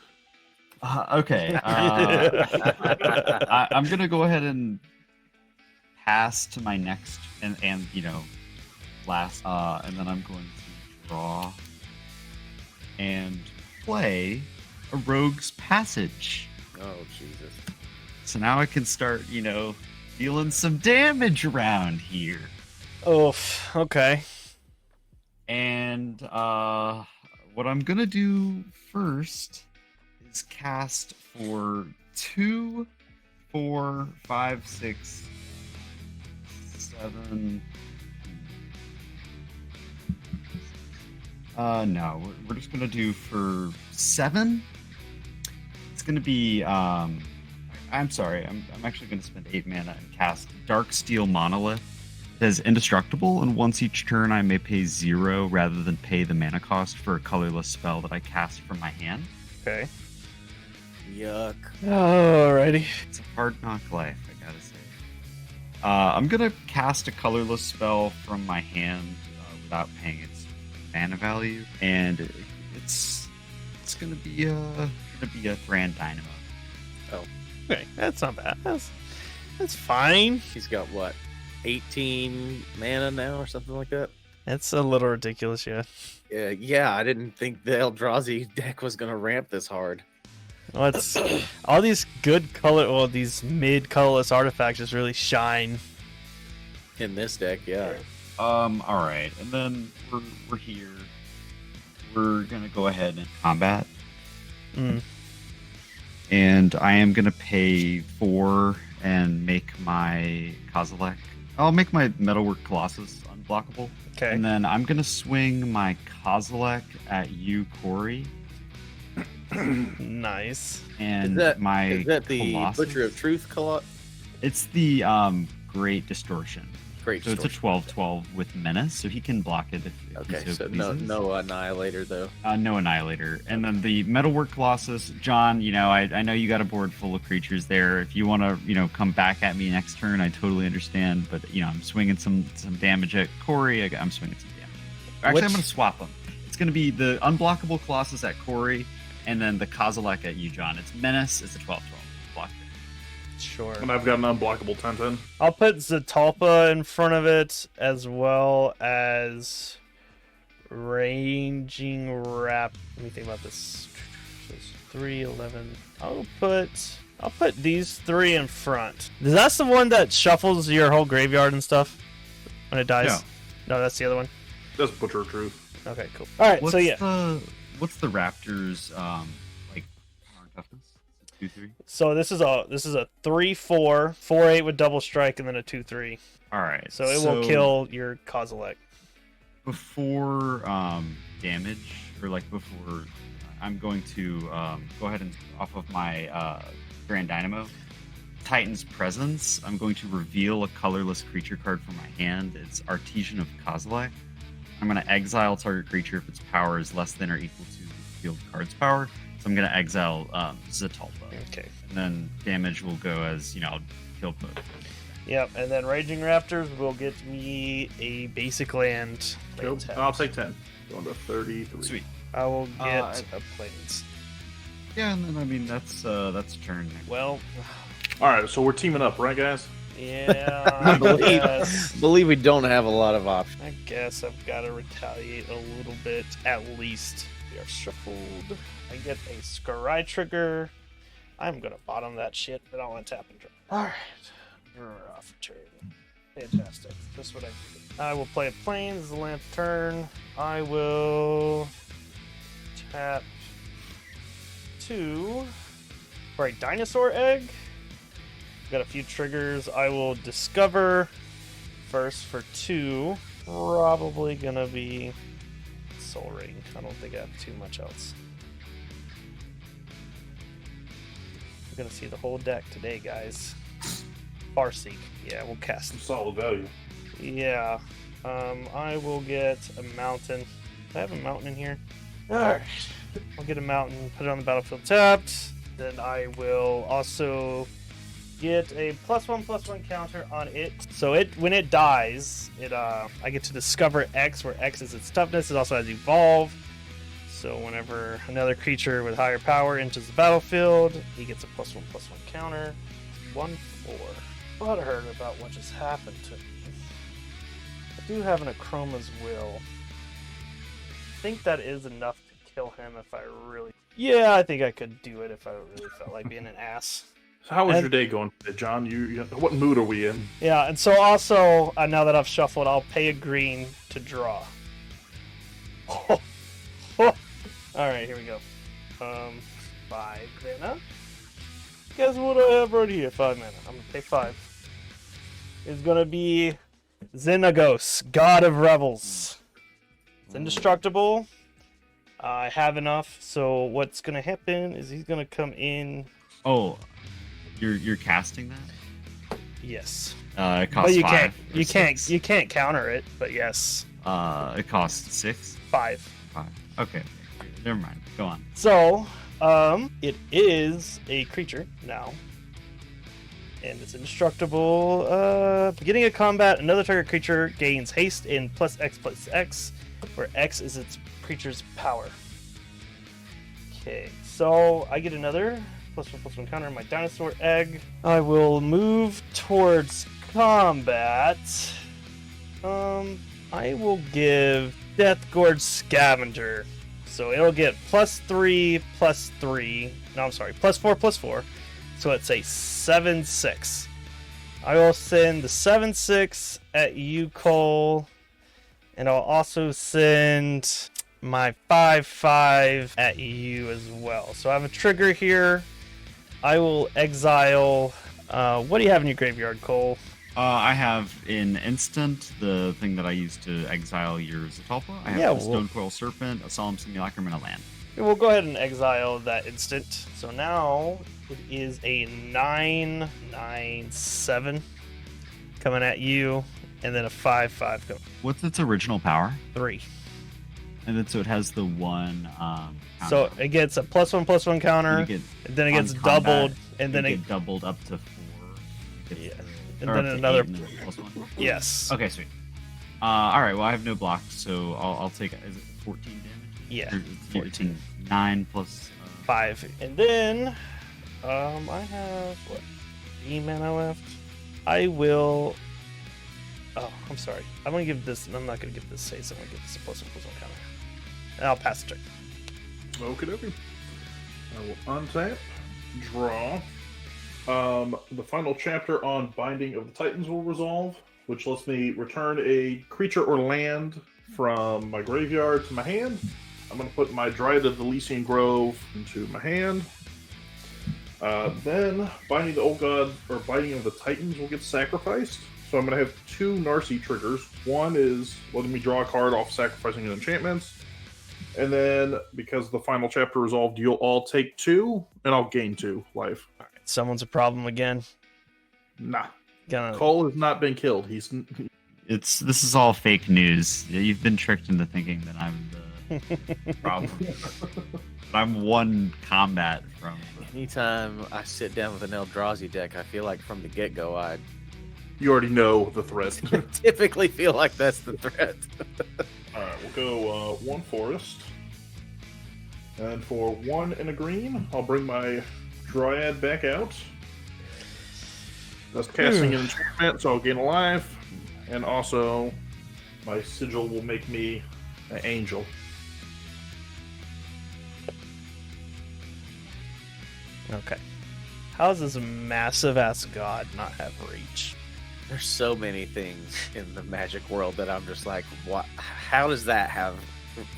Okay. I'm going to go ahead and pass to my next and last. And then I'm going to draw and play a Rogue's Passage. Oh Jesus! So now I can start, dealing some damage around here. Oof. Okay. And what I'm going to do first is cast for 2, 4, 5, 6, 7. No, we're just gonna do for 7. It's gonna be. I'm sorry. I'm actually gonna spend 8 mana and cast Dark Steel Monolith. says indestructible, and once each turn I may pay 0 rather than pay the mana cost for a colorless spell that I cast from my hand. Okay. Yuck. Alrighty. It's a hard knock life, I gotta say. I'm gonna cast a colorless spell from my hand without paying its mana value, and it's gonna be a Thran Dynamo. Okay, that's not bad. That's fine. He's got what, 18 mana now or something like that? That's a little ridiculous, yeah. Yeah, I didn't think the Eldrazi deck was gonna ramp this hard. Well, it's all these good color, well, these mid colorless artifacts just really shine. In this deck, yeah. All right, and then we're here. We're gonna go ahead and combat, and I am gonna pay 4 and make my Kozilek. I'll make my Metalwork Colossus unblockable. Okay. And then I'm gonna swing my Kozilek at you, Corey. Nice. And Is my that the Colossus, Butcher of Truth It's the Great Distortion. Great So it's a 12/12 with Menace, so he can block it if Okay, he so pleases. no Annihilator though. No Annihilator. And then the Metalwork Colossus, John, I know you got a board full of creatures there. If you want to, come back at me next turn, I totally understand. But, I'm swinging some damage at Corey. I'm swinging some damage. Actually, I'm going to swap them. It's going to be the unblockable Colossus at Corey, and then the Kozilek at you, John. It's Menace. It's a 12/12 block. Sure. And I've got an unblockable 10/10. I'll put Zatalpa in front of it as well as Raging Wrap. Let me think about this. So it's 3, 11. I'll put these 3 in front. Is that the one that shuffles your whole graveyard and stuff when it dies? No, that's the other one. That's Butcher of Truth. Okay, cool. All right, so yeah. What's the Raptors power and toughness? 2/3. So this is a 3/4, 4/8 with double strike, and then a 2/3. All right. So it will kill your Kozilek. Before damage, or before, I'm going to go ahead and off of my Grand Dynamo, Titan's Presence. I'm going to reveal a colorless creature card from my hand. It's Artesian of Kozilek. I'm going to exile target creature if its power is less than or equal to the field card's power. So I'm going to exile Zatalpa. Okay. And then damage will go as, I'll kill both. Yep, and then Raging Raptors will get me a basic land. Nope. I'll take 10. Going to 33. Sweet. I will get a plains. Yeah, and then that's turn. Well, All right, so we're teaming up, right, guys? yeah. I believe we don't have a lot of options. I guess I've got to retaliate a little bit, at least. We are shuffled. I get a Scry trigger. I'm gonna bottom that shit, but I don't want to tap and draw. Alright. You're off a turn. Fantastic. That's what I do. I will play a plains, the land turn. I will tap 2 for a dinosaur egg. Got a few triggers. I will discover first for 2. Probably gonna be Soul Ring. I don't think I have too much else. We're gonna see the whole deck today, guys. Farseek. Yeah, we'll cast. Some solid value. Yeah. I will get a mountain. Do I have a mountain in here? Alright. I'll get a mountain, put it on the battlefield tapped. Then I will also get a +1/+1 counter on it. So when it dies, I get to discover X, where X is its toughness. It also has evolve. So whenever another creature with higher power enters the battlefield, he gets a +1/+1 counter. 1/4. Butthurt about what just happened to me. I do have an Achroma's Will. I think that is enough to kill him if I really... Yeah, I think I could do it if I really felt like being an ass. So how was your day going today, John? What mood are we in? Yeah, and so also, now that I've shuffled, I'll pay a green to draw. Alright, here we go. 5 mana. Guess what I have right here? 5 mana. I'm gonna pay 5. It's gonna be Xenagos, God of Revels. It's indestructible. I have enough, so what's gonna happen is he's gonna come in. Oh, you're casting that? Yes. It costs you 5. or 6. you can't counter it. But yes, It costs 6. 5. 5. Okay. Never mind. Go on. So, it is a creature now, and it's indestructible. Beginning of combat, another target creature gains haste in +X/+X, where X is its creature's power. Okay, so I get another +1/+1 counter on my dinosaur egg. I will move towards combat. I will give Death Gorge Scavenger. So it'll get +3/+3. No, I'm sorry, +4/+4. So it's a 7/6. I will send the 7/6 at you, Cole. And I'll also send my 5/5 at you as well. So I have a trigger here. I will exile. What do you have in your graveyard, Cole? I have in instant the thing that I use to exile your Zatalpa. I have Yeah, a Stone Coil Serpent, a Solemn Simulacrum, and a land. We'll go ahead and exile that instant. So now it is a 9/9/7 coming at you, and then a 5/5 coming. What's its original power? 3. And then so it has the one. So counter. it gets a +1/+1 counter, And you and then it on gets combat, doubled, and then you it get doubled up to 4. Yeah. And Or then up to another 8 and then +1. yes. Okay, sweet. All right. Well, I have no blocks, so I'll take. Is it 14 damage? Yeah, Or it's 14. 9 plus. 5. And then I have what? 3 mana left. I will. Oh, I'm sorry. I'm gonna give this. I'm not gonna give this haste. I'm gonna give this a +1/+1 counter, and I'll pass the turn. Okie dokie. I will untap, draw. The final chapter on Binding of the Titans will resolve, which lets me return a creature or land from my graveyard to my hand. I'm going to put my Dryad of the Elysian Grove into my hand. Then Binding the Old God or Binding of the Titans will get sacrificed. So I'm going to have 2 Narcy triggers. One is letting me draw a card off sacrificing an enchantment. And then, because the final chapter resolved, you'll all take 2, and I'll gain 2 life. Someone's a problem again. Nah. Gonna. Cole has not been killed. This Is all fake news. You've been tricked into thinking that I'm the problem. But I'm 1 combat from. Anytime I sit down with an Eldrazi deck, I feel like from the get-go, I You already know the threat. typically feel like that's the threat. Alright, we'll go 1 forest. And for 1 and a green, I'll bring my Dryad back out. That's casting an enchantment, so I'll gain a life. And also, my sigil will make me an angel. Okay. How does this massive ass god not have reach? There's so many things in the Magic world that I'm just like, what? How does that have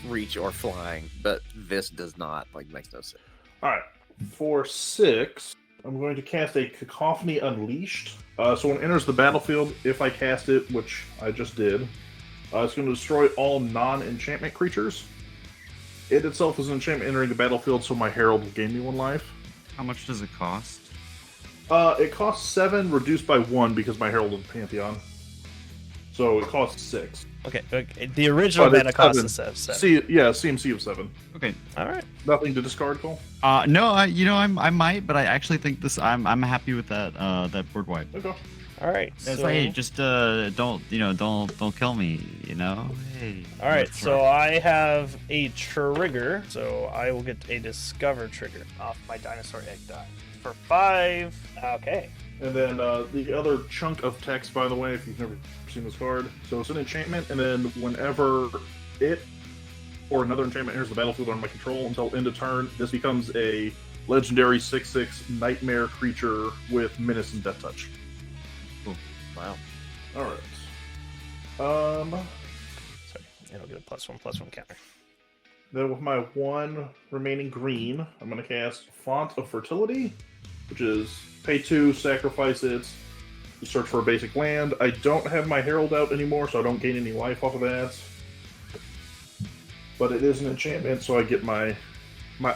reach or flying? But this does not. Like, makes no sense. Alright, for 6, I'm going to cast a Cacophony Unleashed. So when it enters the battlefield, if I cast it, which I just did, it's going to destroy all non-enchantment creatures. It itself is an enchantment entering the battlefield, so my Herald will gain me 1 life. How much does it cost? It costs 7, reduced by 1 because my Herald of the Pantheon. So it costs 6. Okay. The original But it's mana cost 7. is 7. CMC of 7. Okay. All right. Nothing to discard, Cole? No, I might, but I actually think this. I'm happy with that. That board wipe. Okay. All right. It's So, like, hey, just don't kill me. Hey. all right. So I have a trigger. So I will get a discover trigger off my dinosaur egg die for 5. Okay. And then the other chunk of text, by the way, if you've never seen this card. So it's an enchantment, and then whenever it or another enchantment enters the battlefield under my control until end of turn, this becomes a legendary 6/6 nightmare creature with menace and death touch. Cool. Wow. Alright. Sorry. It'll get a +1/+1 counter. Then with my 1 remaining green, I'm going to cast Font of Fertility, which is pay 2, sacrifice it, search for a basic land. I don't have my Herald out anymore, so I don't gain any life off of that. But it is an enchantment, so I get my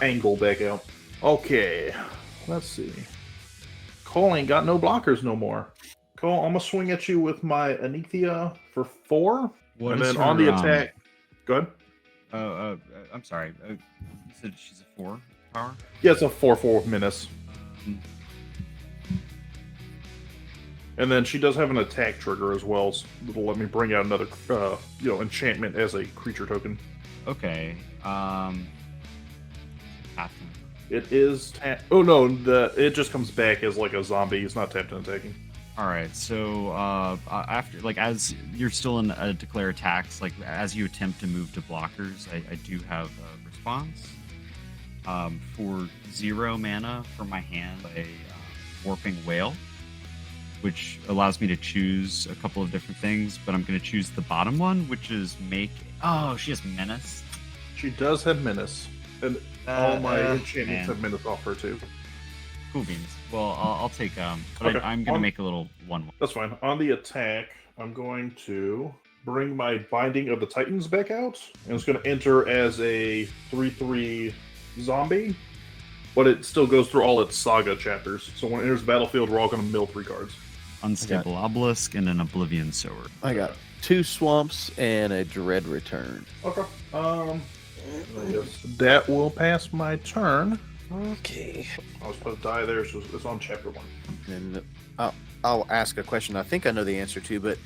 angle back out. Okay, let's see. Cole ain't got no blockers no more. Cool. I'm gonna swing at you with my Anethia for 4, What and is then her, on the attack. Go ahead. I'm sorry. You said she's a 4 power. Yeah, it's a 4/4 with menace, Um, and then she does have an attack trigger as well. So it'll let me bring out another, enchantment as a creature token. okay. Half It is oh no, it just comes back as like a zombie. It's not tapped and attacking. All right. So after, like, as you're still in declare attacks, like as you attempt to move to blockers, I do have a response. For 0 mana from my hand, a warping whale, which allows me to choose a couple of different things, but I'm going to choose the bottom one, which is make. Oh, she has menace. She does have menace, and all my enchantments man. have menace off her too. Cool beans. Well, I'll take but Okay. I'm going to make a little 1/1. That's fine. On the attack, I'm going to bring my Binding of the Titans back out, and it's going to enter as a 3/3 zombie, but it still goes through all its saga chapters. So when it enters the battlefield, we're all going to mill 3 cards. Unstable obelisk and an oblivion sower. I got 2 swamps and a dread return. Okay. I guess that will pass my turn. Okay. I'll just put a die there, so it's on chapter 1. And I'll ask a question I think I know the answer to, but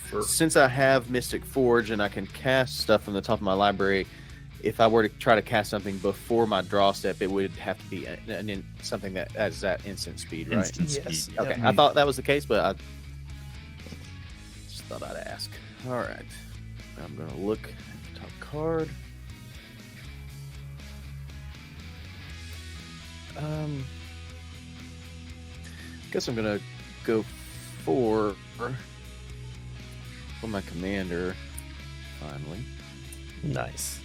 Sure. since I have Mystic Forge and I can cast stuff from the top of my library, if I were to try to cast something before my draw step, it would have to be something that has that instant speed, right? Instant Yes. speed. Okay, Yep. I thought that was the case, but I just thought I'd ask. All right, I'm gonna look at the top card. Guess I'm gonna go for my commander. Finally, Nice.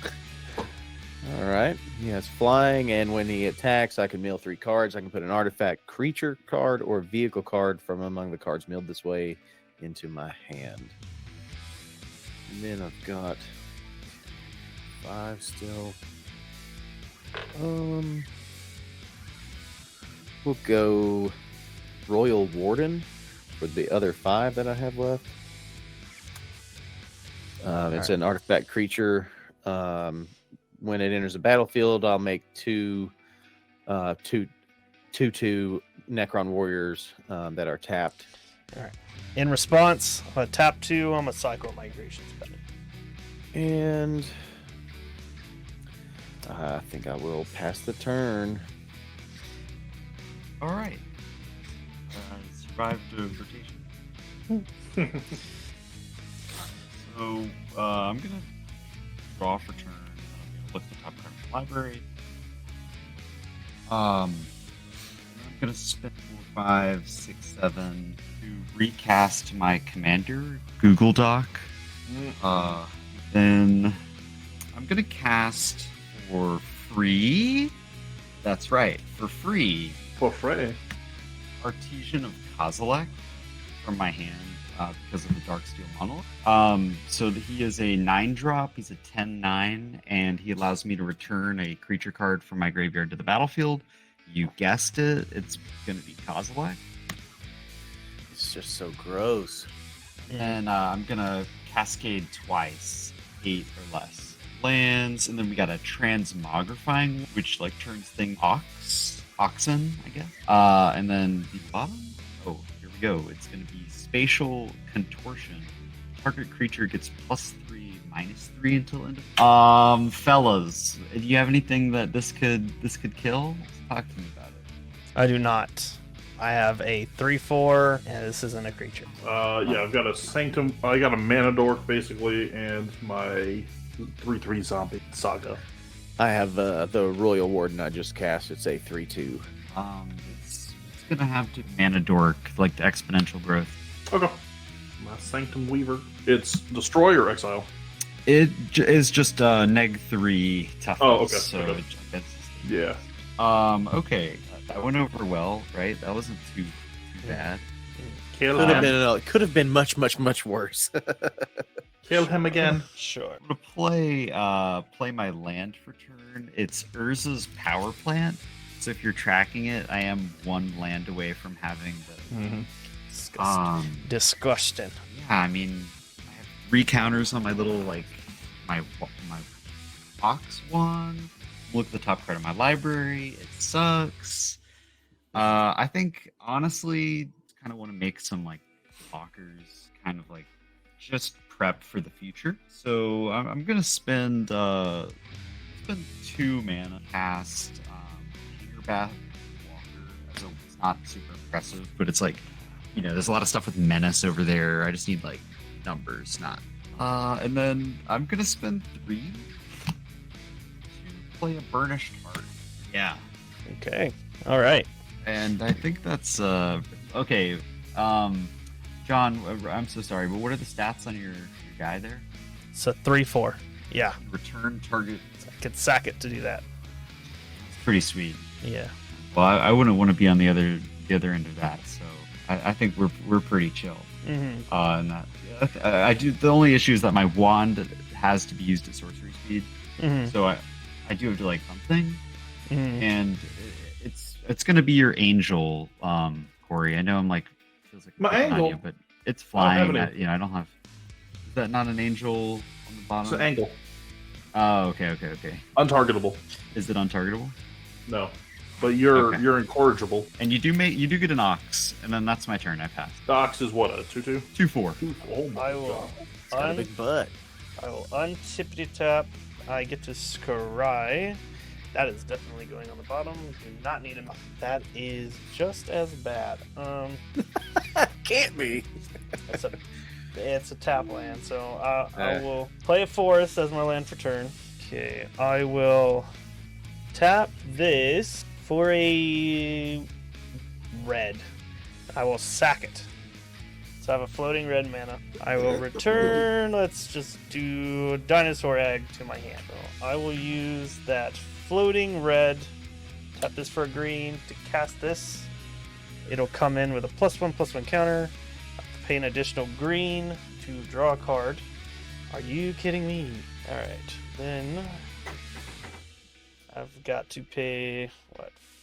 all right. He has flying, and when he attacks, I can mill 3 cards. I can put an artifact, creature card, or vehicle card from among the cards milled this way into my hand. And then I've got 5 still. We'll go Royal Warden for the other 5 that I have left. It's an artifact creature. When it enters the battlefield, I'll make 2 Necron warriors that are tapped. In response, I'm gonna tap 2 on my Cycle Migration spell. And I think I will pass the turn. All right. Survived the rotation. So I'm gonna draw for turn. I'm gonna look at the top card of the library. I'm gonna spend 4, 5, 6, 7 to recast my commander Google Doc. Then I'm gonna cast for free. That's right, for free. For free. Artesian of Kozilek from my hand because of the Darksteel Monolith. So he is a 9-drop, he's a 10/9, and he allows me to return a creature card from my graveyard to the battlefield. You guessed it, it's going to be Kozilek. It's just so gross. And I'm going to cascade twice, 8 or less lands, and then we got a transmogrifying, which like turns thing oxen, I guess. And then the bottom, oh, here we go. It's going to be spatial contortion. Target creature gets +3, -3 until end of. Fellas, do you have anything that this could kill? Talk to me about it. I do not. I have a 3/4, and this isn't a creature. Yeah, I've got a Sanctum. I got a Mana Dork basically, and my 3/3 zombie saga. I have the Royal Warden I just cast. It's a 3/2. It's gonna have to mana dork, like the exponential growth. Okay. My Sanctum Weaver. It's destroy or exile. It is just -3 toughness. Oh, okay, So okay. Yeah. Okay, that went over well, right? That wasn't too bad. Kill Could have him. been it could have been much worse. Kill him again. Sure. I'm gonna play my land for turn. It's Urza's Power Plant. So if you're tracking it, I am 1 land away from having the Disgusting. Yeah, I mean, I have 3 counters on my little my box one. Look at the top card of my library. It sucks. I think honestly, kind of want to make some like blockers, kind of like just prep for the future. So I'm gonna spend 2 mana, cast Peter Bath Walker. It's not super impressive, but it's like, there's a lot of stuff with menace over there. I just need like numbers, not. And then I'm gonna spend 3 to play a burnished card. Yeah. Okay. All right. And I think that's okay. John, I'm so sorry, but what are the stats on your guy there? It's a 3/4. Yeah. Return target. I could sack it to do that. Pretty sweet. Yeah. Well, I wouldn't want to be on the other end of that, so I think we're pretty chill. Mm-hmm. And that I do. The only issue is that my wand has to be used at sorcery speed, Mm-hmm. so I do have to like something, Mm-hmm. and it's gonna be your angel, Corey. I know I'm like feels like My picking on angle? you, but it's I don't have flying. any. I don't have. Is that not an angel on the bottom? It's an angle. Oh, okay. Untargetable. Is it untargetable? No. But you're Okay. you're incorrigible. And you do get an ox, and then that's my turn. I pass. The ox is what, a 2/2? 2/4. Oh my I will. god. It's got a big butt. I will untippity tap. I get to scry. That is definitely going on the bottom. Do not need him. That is just as bad. Can't be. It's a tap land, so I Alright. will play a forest as my land for turn. Okay, I will tap this for a red. I will sack it. So I have a floating red mana. I will return. Let's just do dinosaur egg to my hand. So I will use that floating red. Tap this for a green to cast this. It'll come in with a +1/+1 counter. I have to pay an additional green to draw a card. Are you kidding me? Alright. Then I've got to pay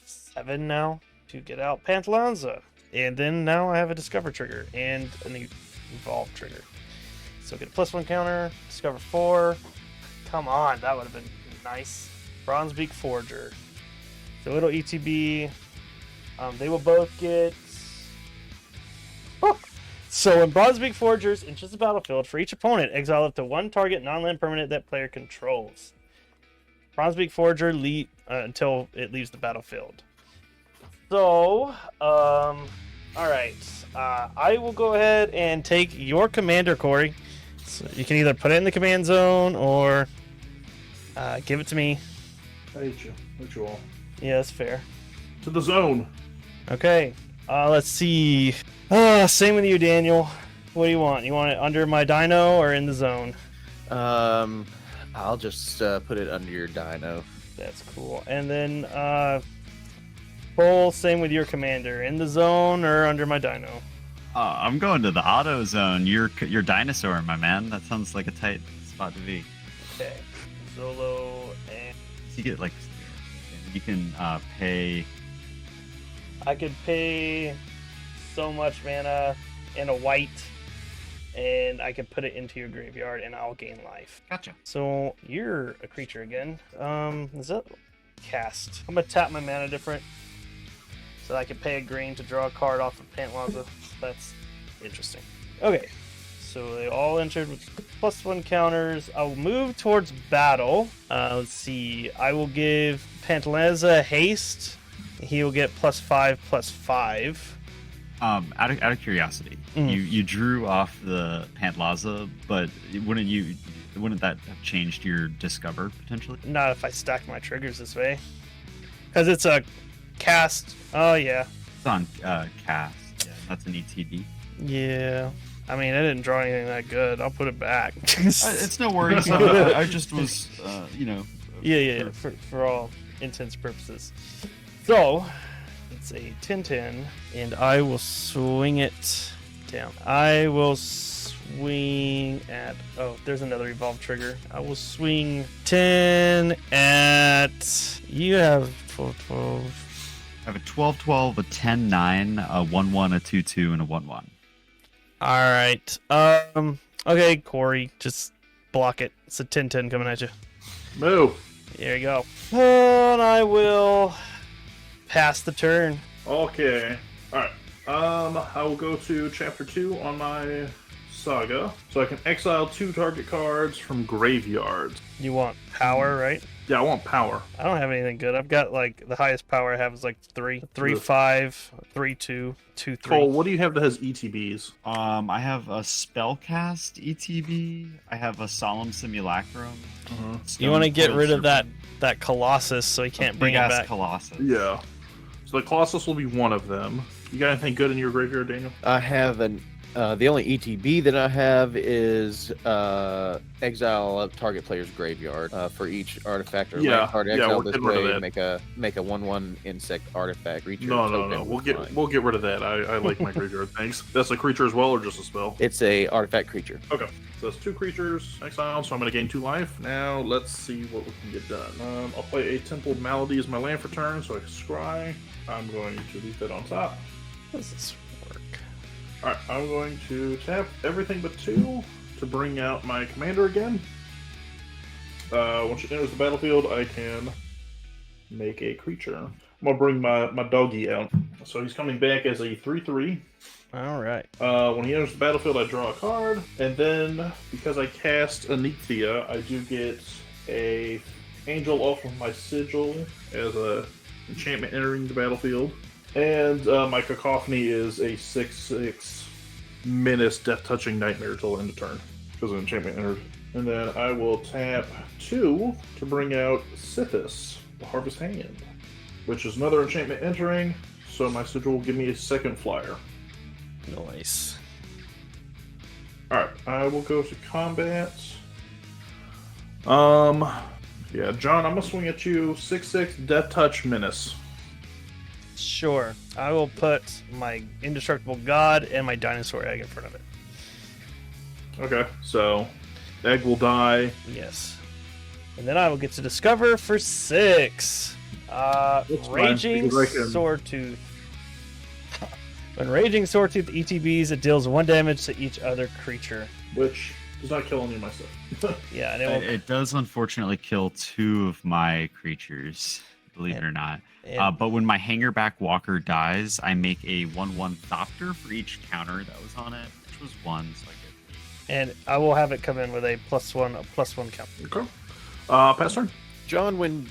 7 now to get out Pantalonza. And then now I have a discover trigger and an evolve trigger. So get a +1 counter, discover 4. Come on, that would have been nice. Bronzebeak Forger. So it'll ETB. They will both get. Oh. So when Bronzebeak Forgers enters the battlefield, for each opponent, exile up to 1 target non-land permanent that player controls. Bronzebeak Forger until it leaves the battlefield. So, alright. I will go ahead and take your commander, Corey. So you can either put it in the command zone or give it to me. I hate you. Hate you all. Yeah, that's fair. To the zone. Okay. Let's see. Same with you, Daniel. What do you want? You want it under my dino or in the zone? I'll just put it under your dino. That's cool. And then, Bull, same with your commander. In the zone or under my dino? I'm going to the auto zone. Your dinosaur, my man. That sounds like a tight spot to be. Okay. Solo and... You get like, you can pay. I could pay so much mana in a white, and I could put it into your graveyard, and I'll gain life. Gotcha. So you're a creature again. Is that cast? I'm gonna tap my mana different, so I can pay a green to draw a card off of Pantlaza. That's interesting. Okay, so they all entered with +1 counters. I'll move towards battle. Let's see. I will give Pantlaza haste. He will get +5/+5. Out of curiosity, you drew off the Pantlaza, but wouldn't that have changed your discover potentially? Not if I stack my triggers this way, because it's a cast. Oh yeah. It's on cast. Yeah, that's an ETB. Yeah. I mean, I didn't draw anything that good. I'll put it back. It's no worries. I just was, Yeah. For all intents and purposes. So, it's a 10/10, and I will swing it down. I will swing at... Oh, there's another evolve trigger. I will swing 10 at... You have 12. have a 12-12, a 10-9, a 1-1, a 2-2, and a 1-1. All right. Okay, Corey, just block it. It's a 10-10 coming at you. Move. There you go. And I will pass the turn. Okay. Alright. I will go to chapter 2 on my saga. So I can exile 2 target cards from graveyards. You want power, right? Yeah, I want power. I don't have anything good. I've got like the highest power I have is like 3, 5, 3, 2, 2, 3. Cole, what do you have that has ETBs? I have a Spellcast ETB. I have a Solemn Simulacrum. You want to get Stone rid of Serpent, that Colossus so he can't bring it big-ass back. Colossus. Yeah. So the Colossus will be one of them. You got anything good in your graveyard, Daniel? I have the only ETB that I have is exile a target player's graveyard for each artifact or land card exile this way. Make a 1/1 insect artifact creature. No. We'll get rid of that. I like my graveyard. Thanks. That's a creature as well, or just a spell? It's a artifact creature. Okay. So that's 2 creatures exiled, so I'm going to gain 2 life. Now let's see what we can get done. I'll play a Templed Malady as my land for turn, so I can scry. I'm going to leave that on top. How does this work? Alright, I'm going to tap everything but 2 to bring out my commander again. Once it enters the battlefield, I can make a creature. I'm going to bring my doggy out. So he's coming back as a 3/3. All right. When he enters the battlefield, I draw a card, and then because I cast Anethia, I do get a angel off of my sigil as a enchantment entering the battlefield, and my cacophony is a 6/6 menace, death touching nightmare till end of turn because an enchantment entered. And then I will tap 2 to bring out Sithis, the Harvest Hand, which is another enchantment entering. So my sigil will give me a 2nd flyer. Nice. Alright, I will go to combat. Yeah, John, I'm gonna swing at you 6/6 Death Touch Menace. Sure. I will put my Indestructible God and my Dinosaur Egg in front of it. Okay, so egg will die. Yes. And then I will get to discover for 6. Raging because I can- Swordtooth. When Raging Swordtooth ETBs, it deals 1 damage to each other creature. Which does not kill any of my stuff. Yeah, and it will. It does unfortunately kill 2 of my creatures, believe it or not. and- But when my Hangerback Walker dies, I make a 1/1 Thopter for each counter that was on it, which was 1, so I get And I will have it come in with a +1 count. Okay. Pass turn. John, when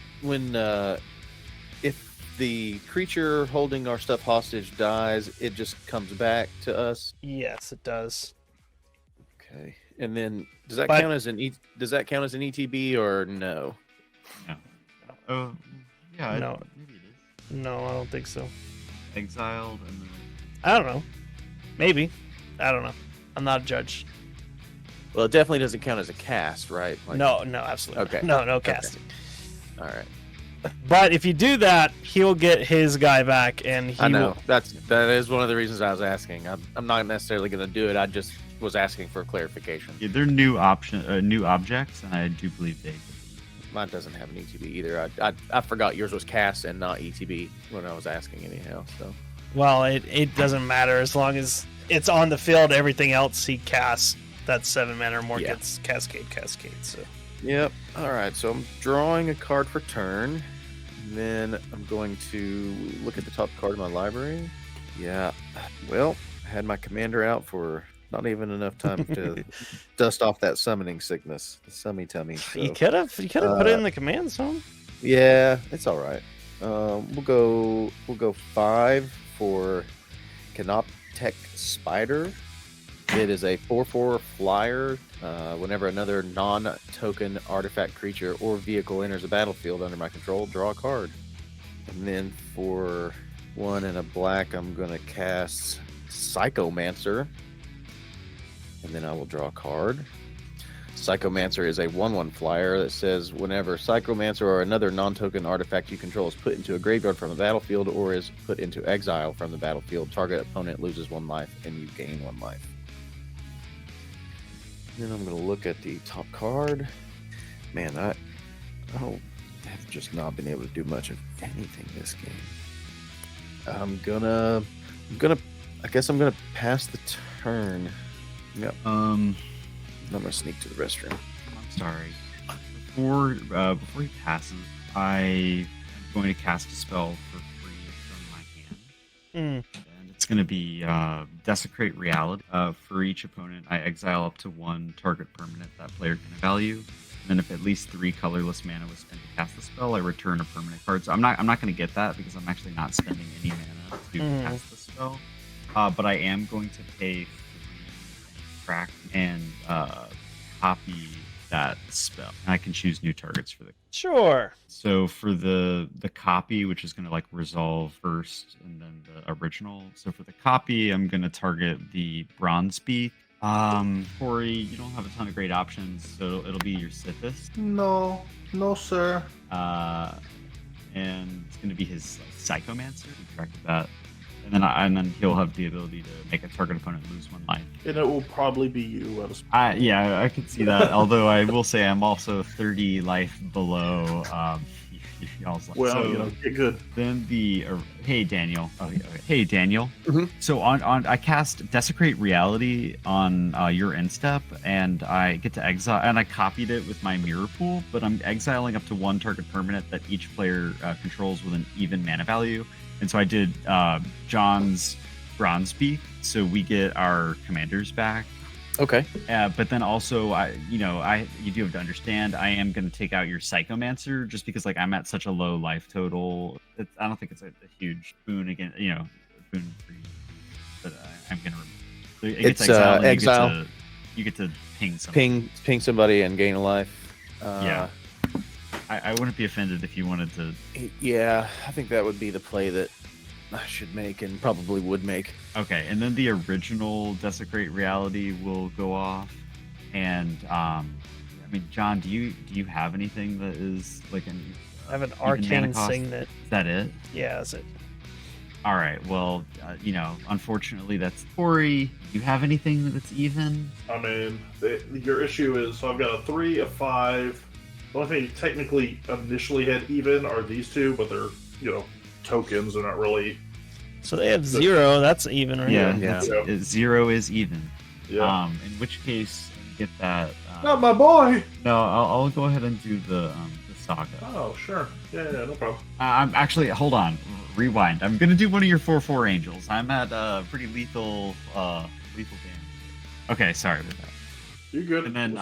if the creature holding our stuff hostage dies, it just comes back to us. Yes, it does. Okay. And then does that But- count as an ETB or no? Oh, yeah. No. Maybe it is. No, I don't think so. Exiled and then I don't know. Maybe. I don't know. I'm not a judge. Well, it definitely doesn't count as a cast, right? Like- No, absolutely. Okay. No casting. All right. But if you do that, he'll get his guy back, and he I know will. that is one of the reasons I was asking. I'm not necessarily going to do it. I just was asking for clarification. yeah, they're new objects, and I do believe they. Mine doesn't have an ETB either. I forgot yours was cast and not ETB when I was asking anyhow. So Well, it doesn't matter as long as it's on the field. Everything else he casts that's 7 mana or more Yeah. gets cascade. So yep. All right. So I'm drawing a card for turn. Then I'm going to look at the top card of my library. Yeah. Well, I had my commander out for not even enough time to dust off that summoning sickness, the summy tummy. So. you could have put it in the command zone. Yeah, it's all right. We'll go 5 for Canoptech Spider. It is a 4/4 flyer. Whenever another non-token artifact creature or vehicle enters the battlefield under my control, draw a card. And then for 1 and a black, I'm going to cast Psychomancer. And then I will draw a card. Psychomancer is a 1/1 flyer that says whenever Psychomancer or another non-token artifact you control is put into a graveyard from the battlefield or is put into exile from the battlefield, target opponent loses 1 life and you gain 1 life. Then I'm going to look at the top card. Man, I have just not been able to do much of anything this game. I guess I'm gonna pass the turn. Yep. Um, I'm gonna sneak to the restroom. I'm sorry. Before he passes, I am going to cast a spell for free from my hand. And it's going to be Desecrate Reality. For each opponent, I exile up to 1 target permanent that player can value. And then if at least 3 colorless mana was spent to cast the spell, I return a permanent card. So I'm not going to get that because I'm actually not spending any mana to cast the spell. But I am going to pay 3 crack and copy that spell. And I can choose new targets for the. Sure. So for the copy, which is going to like resolve first, and then the original. So for the copy, I'm going to target the Bronze Beak. Corey, you don't have a ton of great options, so it'll be your Sithis. No, sir. And it's going to be his Psychomancer. Keep track of that. And then he'll have the ability to make a target opponent lose 1 life. And it will probably be you. Yeah, I can see that. Although I will say I'm also 30 life below y'all's life. Well, so get good. Then hey Daniel. Oh, yeah, okay. Hey Daniel. Mm-hmm. So on I cast Desecrate Reality on your end step, and I get to exile, and I copied it with my mirror pool, but I'm exiling up to 1 target permanent that each player controls with an even mana value. And so I did John's Bronze Beak, so we get our commanders back. Okay. But then also, you do have to understand, I am going to take out your Psychomancer just because, like, I'm at such a low life total. I don't think it's a huge boon again, boon for you. But I'm going to remove it. It's exile. You get to ping somebody. Ping somebody and gain a life. Yeah. I wouldn't be offended if you wanted to. Yeah, I think that would be the play that I should make and probably would make. Okay, and then the original Desecrate Reality will go off. And John, do you have anything that is like an? I have an Arcane Signet. Is that it? Yeah, that's it. All right. Well, unfortunately, that's Corey. Do you have anything that's even? I mean, your issue is, so I've got a 3, a 5. The only thing technically initially had even are these 2, but they're, tokens. They're not really. So they have 0. That's even, right? Yeah. 0 is even. Yeah. In which case, get that. Not my boy. No, I'll go ahead and do the saga. Oh, sure. Yeah, no problem. I'm actually, hold on, rewind. I'm gonna do one of your 4/4 angels. I'm at pretty lethal damage. Okay, sorry about that. You're good. And then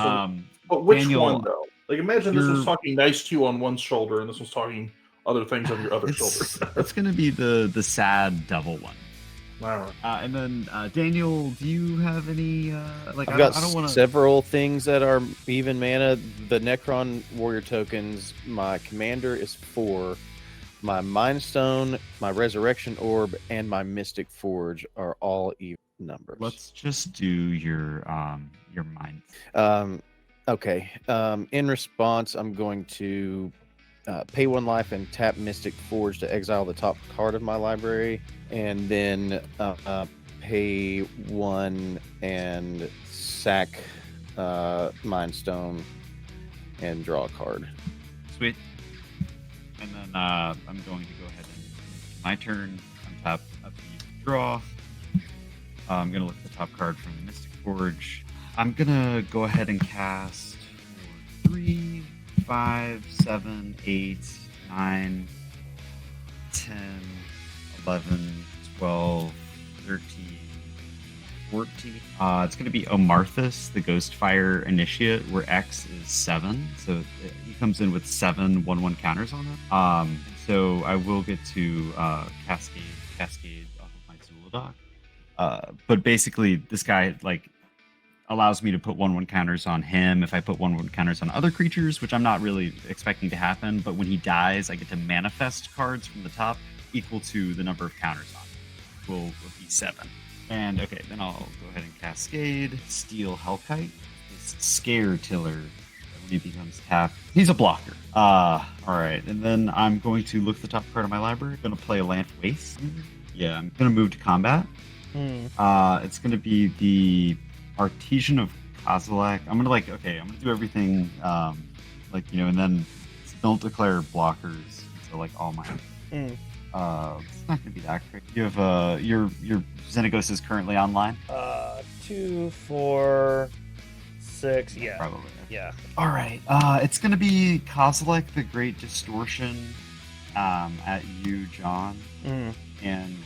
but which Daniel, one though? Like, imagine this was talking nice to you on one shoulder, and this was talking other things on your other shoulder. It's gonna be the sad double one. All right. And then Daniel, do you have any like? I've got I don't want to. several things that are even mana. The Necron Warrior tokens. My Commander is 4. My Mind Stone, my Resurrection Orb, and my Mystic Forge are all even numbers. Let's just do your mind. Okay. In response, I'm going to pay 1 life and tap Mystic Forge to exile the top card of my library, and then pay 1 and sack Mind Stone and draw a card. Sweet. And then I'm going to go ahead and my turn. Untap up to draw. I'm going to look at the top card from the Mystic Forge. I'm going to go ahead and cast 3, 5, 7, 8, 9, 10, 11, 12, 13, 14. It's going to be Omarthus, the Ghostfire Initiate, where X is 7. So he comes in with 7 1/1 counters on it. So I will get to Cascade off of my Zuladoc. But basically, this guy, like, allows me to put 1/1 counters on him if I put 1/1 counters on other creatures, which I'm not really expecting to happen. But when he dies, I get to manifest cards from the top equal to the number of counters on him. Will be 7. And okay, then I'll go ahead and Cascade, Steel Hellkite, this Scare Tiller. When he becomes tapped, he's a blocker. All right, and then I'm going to look at the top card of my library. I'm going to play a Land Waste. Yeah, I'm going to move to combat. It's going to be the Artesian of Kozilek. I'm gonna I'm gonna do everything and then don't declare blockers until all my It's not gonna be that great. You have your Xenagos is currently online. 2, 4, 6. Yeah. Probably. Yeah. All right. It's gonna be Kozilek the Great Distortion, at you, John, Mm. and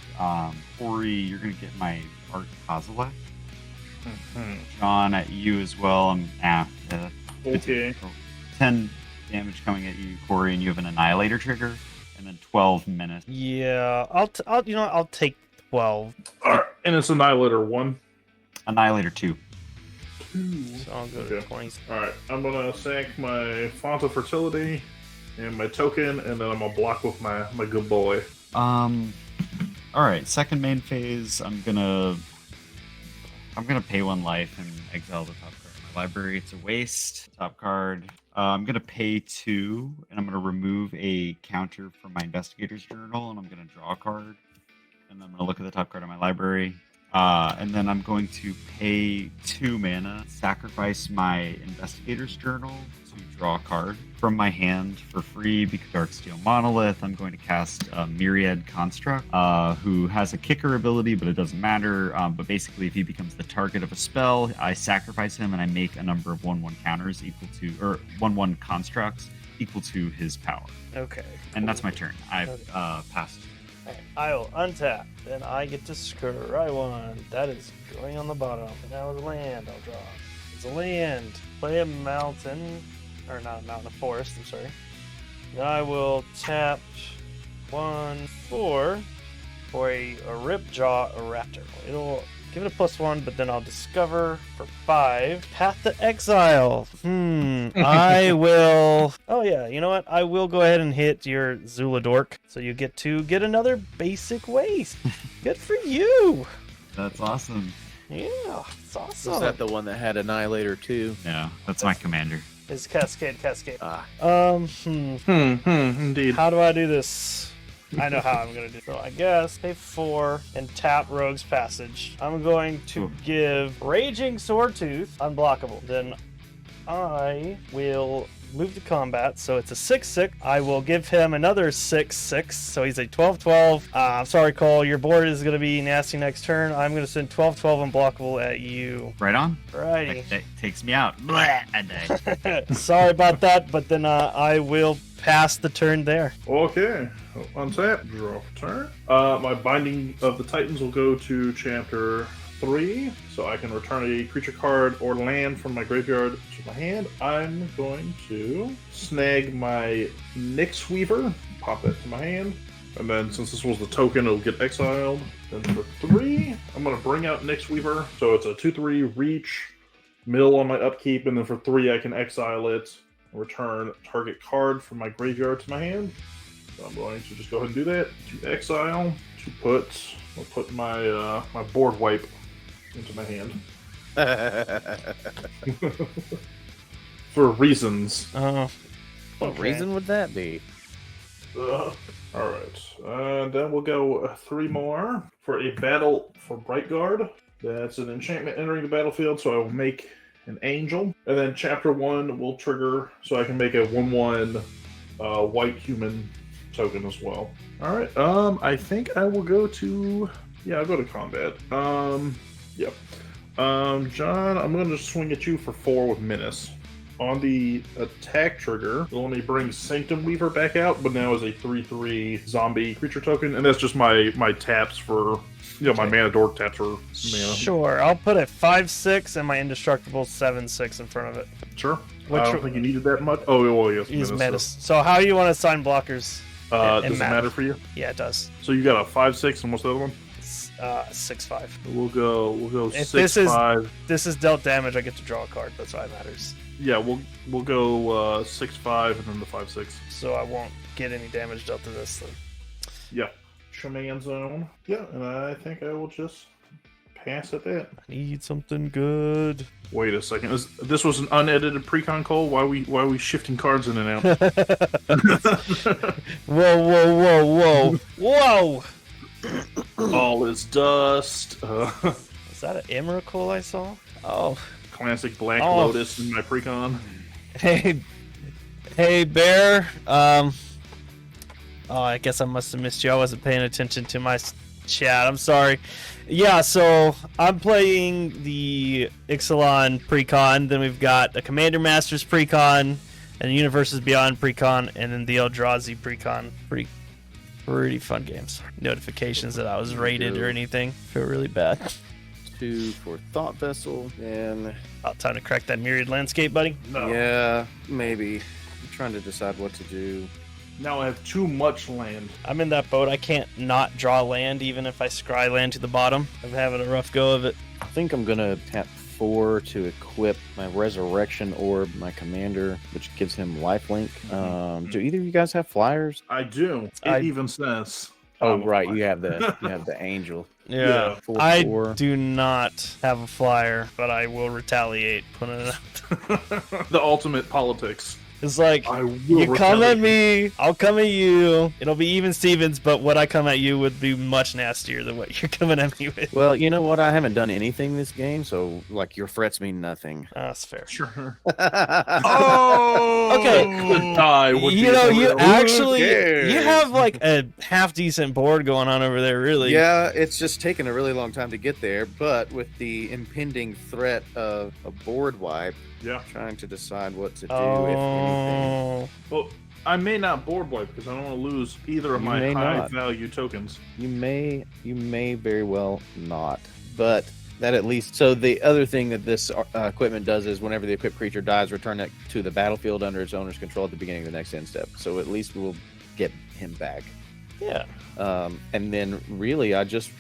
Ori, you're gonna get my Art Kozilek. Mhm. John at you as well. Okay. 10 damage coming at you, Corey, and you have an Annihilator trigger, and then 12 minutes. Yeah. I'll take 12. All right. And it's Annihilator 1. Annihilator 2. 2. So I'll go to Okay. 20. All right. I'm gonna sack my Font of Fertility and my token, and then I'm gonna block with my good boy. All right. Second main phase. I'm gonna pay 1 life and exile the top card of my library. It's a waste. Top card. I'm gonna pay 2, and I'm gonna remove a counter from my Investigator's Journal, and I'm gonna draw a card, and then I'm gonna look at the top card of my library. And then I'm going to pay 2 mana, sacrifice my Investigator's Journal to draw a card from my hand for free because Darksteel Monolith. I'm going to cast Myriad Construct, who has a kicker ability, but it doesn't matter. But basically, if he becomes the target of a spell, I sacrifice him and I make a number of 1/1 counters equal to, or 1/1 constructs equal to his power. Okay. And that's my turn. I've passed. Alright, I'll untap. Then I get to scry one. That is going on the bottom. And now it's a land I'll draw. It's a land. Play a mountain. Or not a mountain, a forest, I'm sorry. Then I will tap 1, 4 for a Ripjaw a Raptor. It'll give it a +1, but then I'll discover for 5. Path to Exile. I will. Oh, yeah, you know what? I will go ahead and hit your Zuladork. So you get to get another basic waste. Good for you. That's awesome. Yeah, it's awesome. Was that the one that had Annihilator 2? Yeah, that's my commander. It's Cascade. Ah. Indeed. How do I do this? I know how I'm gonna do it. So I guess pay 4 and tap Rogue's Passage. I'm going to give Raging Swordtooth unblockable. Then I will move to combat, so it's a 6/6. I will give him another 6/6, so he's a 12/12. I'm sorry, Cole, your board is going to be nasty next turn. I'm going to send 12/12 unblockable at you. Right on. Righty. That takes me out. Blah, I die. Sorry about that, but then I will pass the turn there. Okay. Untap. Draw for turn. My Binding of the Titans will go to chapter 3, so I can return a creature card or land from my graveyard to my hand. I'm going to snag my Nyx Weaver, pop that to my hand, and then since this was the token, it'll get exiled. Then for 3, I'm going to bring out Nyx Weaver, so it's a 2/3 reach, mill on my upkeep, and then for 3 I can exile it and return target card from my graveyard to my hand. So I'm going to just go ahead and do that. To exile, I'll put my my board wipe into my hand. For reasons. What Okay. reason would that be? Alright. Then we'll go 3 more for a battle for Brightguard. That's an enchantment entering the battlefield, so I will make an angel. And then chapter 1 will trigger, so I can make a 1/1 white human token as well. Alright, I think I will go to... Yeah, I'll go to combat. Yep. John, I'm going to swing at you for 4 with Menace. On the attack trigger, it'll only bring Sanctum Weaver back out, but now as a 3/3 zombie creature token, and that's just my taps for, my mana dork taps for mana. Sure, I'll put a 5/6 and my indestructible 7/6 in front of it. Sure. Which I don't think you needed that much. Oh, well, yes. Use Menace, Menace. So how do you want to assign blockers? Does It it matter for you? Yeah, it does. So you got a 5/6, and what's the other one? It's 6/5. We'll go If 6/5. this is dealt damage, I get to draw a card. That's why it matters. Yeah, we'll go 6/5 and then the 5/6. So I won't get any damage dealt to this then. Yeah. Shaman Zone. Yeah, and I think I will just pass at that. I need something good. Wait a second. This was an unedited precon call? Why are we shifting cards in and out? Whoa. Whoa! All is dust. Is that an Emrakul I saw? Oh. Classic Black Oh. Lotus in my precon. Hey, Bear. Oh, I guess I must have missed you. I wasn't paying attention to my chat. I'm sorry. Yeah, so I'm playing the Ixalan Precon. Then we've got a Commander Masters Precon, and Universes Beyond Precon, and then the Eldrazi Precon. Pretty fun games. Notifications that I was rated or anything. Feel really bad. 2 for Thought Vessel, and About time to crack that Myriad Landscape, buddy. No. yeah, maybe. I'm trying to decide what to do. Now I have too much land. I'm in that boat. I can't not draw land even if I scry land to the bottom. I'm having a rough go of it. I think I'm gonna tap 4 to equip my Resurrection Orb, my commander, which gives him lifelink. Do either of you guys have flyers? I do. It even says. Oh, right, you have the angel. Yeah. 4, I 4. do not have a flyer, but I will retaliate. Put it up. The ultimate politics. It's like, I will you come retaliate. at me, I'll come at you. It'll be even Stevens, but what I come at you would be much nastier than what you're coming at me with. Well, you know what? I haven't done anything this game, so like your threats mean nothing. That's fair. Sure. Oh, Okay. Die. You know, you actually, cares? you have like a half decent board going on over there, really. Yeah, it's just taken a really long time to get there, but with the impending threat of a board wipe, Yeah. trying to decide what to do, if anything. Oh, Well, I may not board wipe because I don't want to lose either of You my may high not. value tokens. You may very well not, but that at least. So the other thing that this equipment does is whenever the equipped creature dies, return it to the battlefield under its owner's control at the beginning of the next end step. So at least we'll get him back. yeah. And then really, I just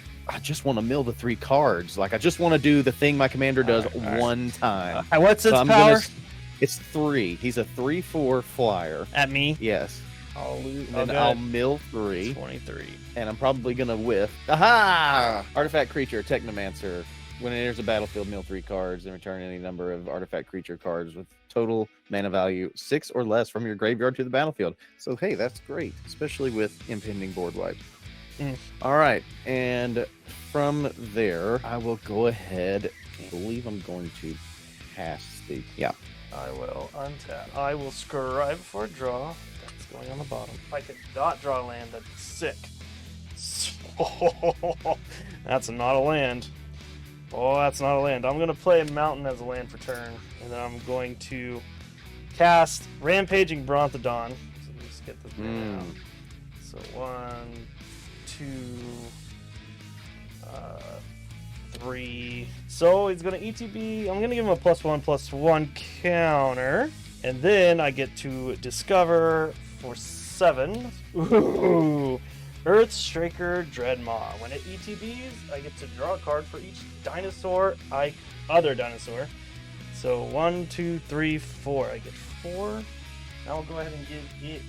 want to mill the 3 cards. Like I just want to do the thing my commander does All right. one time. What's its So I'm power? It's 3. He's a 3/4 flyer. At me? Yes. I'll lose. And then I'll mill 3, 23. and I'm probably gonna whiff. Aha! Artifact creature, Technomancer. When it enters the battlefield, mill 3 cards and return any number of artifact creature cards with total mana value 6 or less from your graveyard to the battlefield. So hey, that's great, especially with impending board wipe. Mm. All right, and from there, I will go ahead. I believe I'm going to pass the I will untap. I will scribe for a draw. That's going on the bottom. If I could not draw land, that'd be sick. That's not a land. Oh, that's not a land. I'm going to play a mountain as a land for turn. And then I'm going to cast Rampaging Brontodon. So let's get this man out. So 1, 2, 3. So he's gonna ETB. I'm gonna give him a +1/+1 counter, and then I get to discover for 7. Ooh, Earth Straker Dreadmaw. When it ETBs, I get to draw a card for each dinosaur other dinosaur. So 1, 2, 3, 4. I get 4. Now I'll go ahead and give it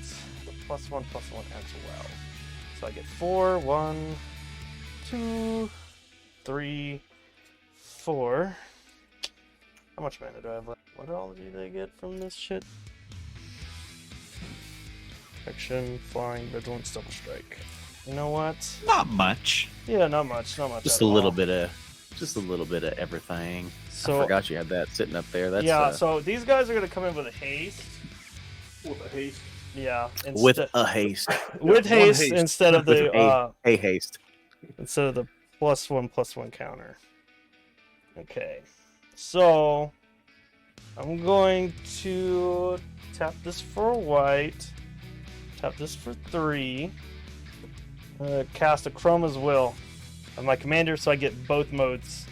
the +1/+1 as well. So I get 4, 1, 2, 3, 4. How much mana do I have left? What all do they get from this shit? Action, flying, vigilance, double strike. You know what? not much. Yeah, not much. Not much. just at a little all. bit of everything. I So forgot you had that sitting up there. That's yeah, so these guys are gonna come in with a haste. With a haste. Yeah, with a haste. with one haste, haste. instead of the Hey, haste. instead of the +1/+1 counter. Okay, so I'm going to tap this for white, tap this for 3, cast a Chroma's Will on my commander, so I get both modes.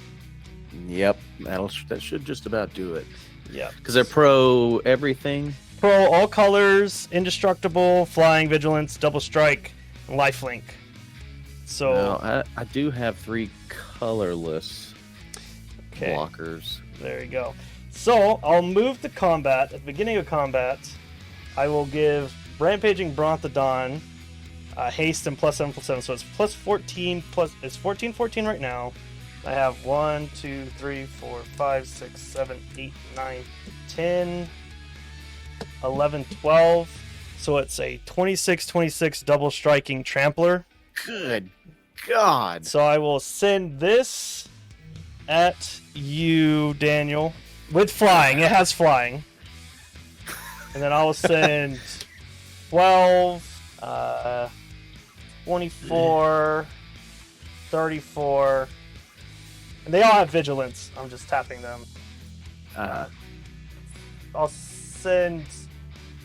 Yep, that should just about do it. Yeah, Because they're pro everything. Pro, all colors, indestructible, flying, vigilance, double strike, and lifelink. So Now, I do have 3 colorless okay. blockers. There you go. So I'll move to combat. At the beginning of combat, I will give Rampaging Brontodon haste and +7/+7. So it's +14 it's 14/14 right now. I have 1, 2, 3, 4, 5, 6, 7, 8, 9, 10, 11, 12. So it's a 26/26 double striking trampler. Good God. So I will send this at you, Daniel, with flying. It has flying. And then I will send 12, 24, 34, and they all have vigilance. I'm just tapping them. I'll send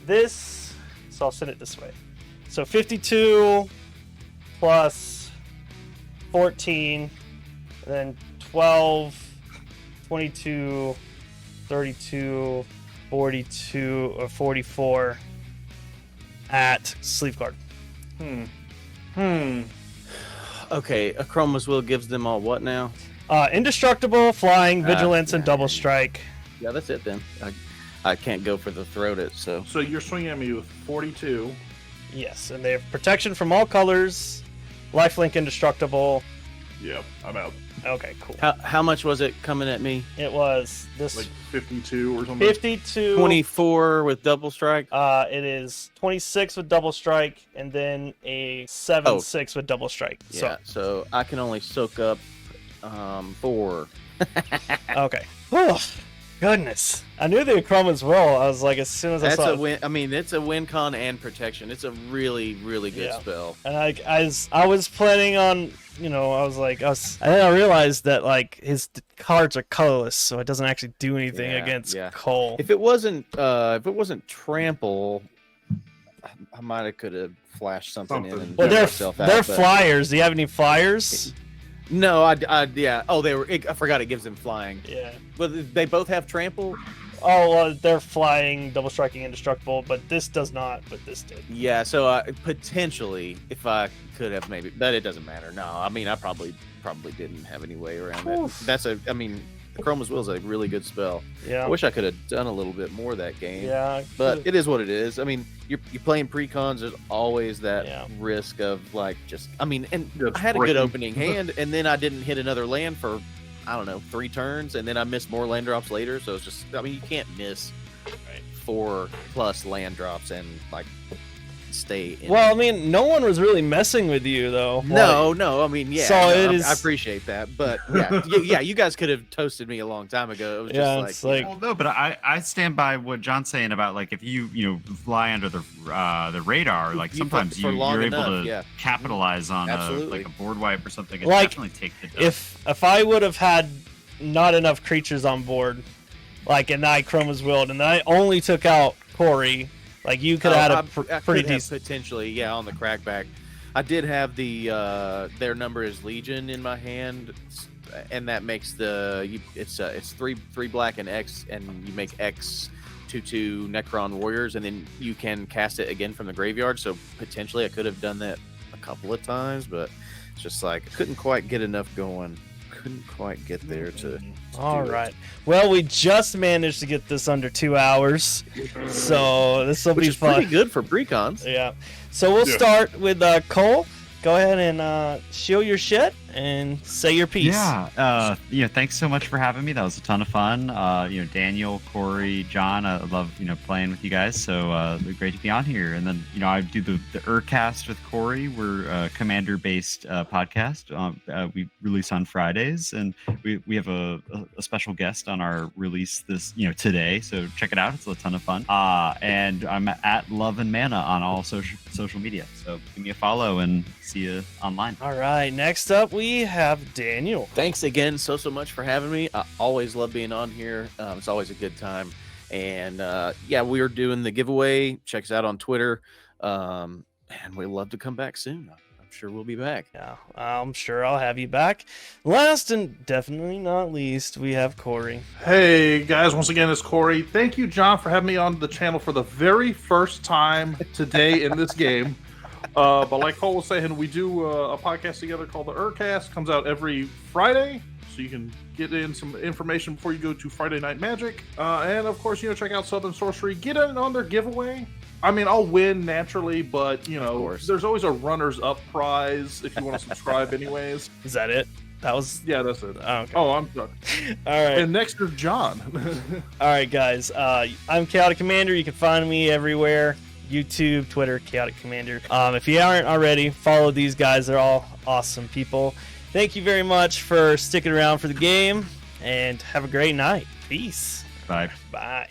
this, so I'll send it this way. So 52 plus 14, and then 12, 22, 32, 42, or 44 at Sleepguard. Okay, a Chroma's Will gives them all what now? Indestructible, flying, vigilance, and double strike. Yeah, that's it then. I can't go for the throat it, so. So you're swinging at me with 42. Yes, and they have protection from all colors, lifelink indestructible. Yep, I'm out. Okay, cool. How much was it coming at me? It was this Like 52 or something. 52. 24 with double strike? It is 26 with double strike, and then a 7/6 with double strike. Yeah, so I can only soak up 4. Okay. Oh, goodness. I knew the Chroma's Will. I was like, as soon as I That's saw a it. win. I mean, it's a win con and protection. It's a really, really good Yeah. spell. And I was planning on, I was like, and then I realized that like his cards are colorless, so it doesn't actually do anything Yeah, against yeah. Cole. If it wasn't trample, I might have could have flashed something in and Well, got they're myself out, they're but- flyers. Do you have any flyers? No, yeah. Oh, I forgot it gives them flying. Yeah. But they both have trample. Oh, well, they're flying, double striking, indestructible, but this does not. But this did. Yeah, so potentially, if I could have maybe, but it doesn't matter. No, I mean, I probably didn't have any way around it. Oof. The Chroma's Will is a really good spell. Yeah. I wish I could have done a little bit more that game. Yeah. But it is what it is. I mean, you're playing precons. There's always that Yeah. risk of like and Just I had a good breaking. opening hand, and then I didn't hit another land for 3 turns, and then I missed more land drops later. So it's just, you can't miss 4+ land drops and like stay in. Well, no one was really messing with you though. No, I mean, yeah. So I appreciate that, but yeah, you guys could have toasted me a long time ago. It was Yeah, just it's like, like- Well, no, but I stand by what John's saying about like if you fly under the radar, like You sometimes for long you're able enough, to yeah. capitalize on Absolutely. like a board wipe or something. And Like, definitely take the dub. if I would have had not enough creatures on board, like and I Chroma's Willed, and then I only took out Corey, like you could have had I pretty could have decent. potentially, on the crackback. I did have the their number is Legion in my hand, and that makes it's 3 black and X, and you make X 2/2 Necron Warriors, and then you can cast it again from the graveyard. So potentially I could have done that a couple of times, but it's just like I couldn't quite get enough going. Couldn't quite get there to All do it. right. Well, we just managed to get this under 2 hours, so this will Which be is fun. pretty good for precons. Yeah. So we'll Yeah. start with Cole. Go ahead and show your shit and say your piece. Yeah, thanks so much for having me. That was a ton of fun. Daniel, Corey, John, I love playing with you guys. So great to be on here. And then I do the Urcast with Corey. We're a commander-based podcast. We release on Fridays, and we have a special guest on our release this today. So check it out. It's a ton of fun. And I'm at Love and Mana on all social media. So give me a follow and see you online. All right. Next up, we have Daniel. Thanks again so much for having me. I always love being on here. It's always a good time. And we are doing the giveaway. Check us out on Twitter. And we'd love to come back soon. I'm sure we'll be back. Yeah, I'm sure I'll have you back. Last and definitely not least, we have Corey. Hey guys, once again it's Corey. Thank you, John, for having me on the channel for the very first time today in this game. But like Cole was saying, we do a podcast together called the Urcast. Comes out every Friday, so you can get in some information before you go to Friday Night Magic. And of course, check out Southern Sorcery. Get in on their giveaway. I'll win naturally, but course. there's always a runners-up prize if you want to subscribe, anyways. Is that it? That was. Yeah, that's it. Oh, okay. Oh, I'm done. All right. And next is John. All right, guys. I'm Chaotic Commander. You can find me everywhere. YouTube, Twitter, Chaotic Commander. If you aren't already, follow these guys. They're all awesome people. Thank you very much for sticking around for the game, and have a great night. Peace. Bye. Bye.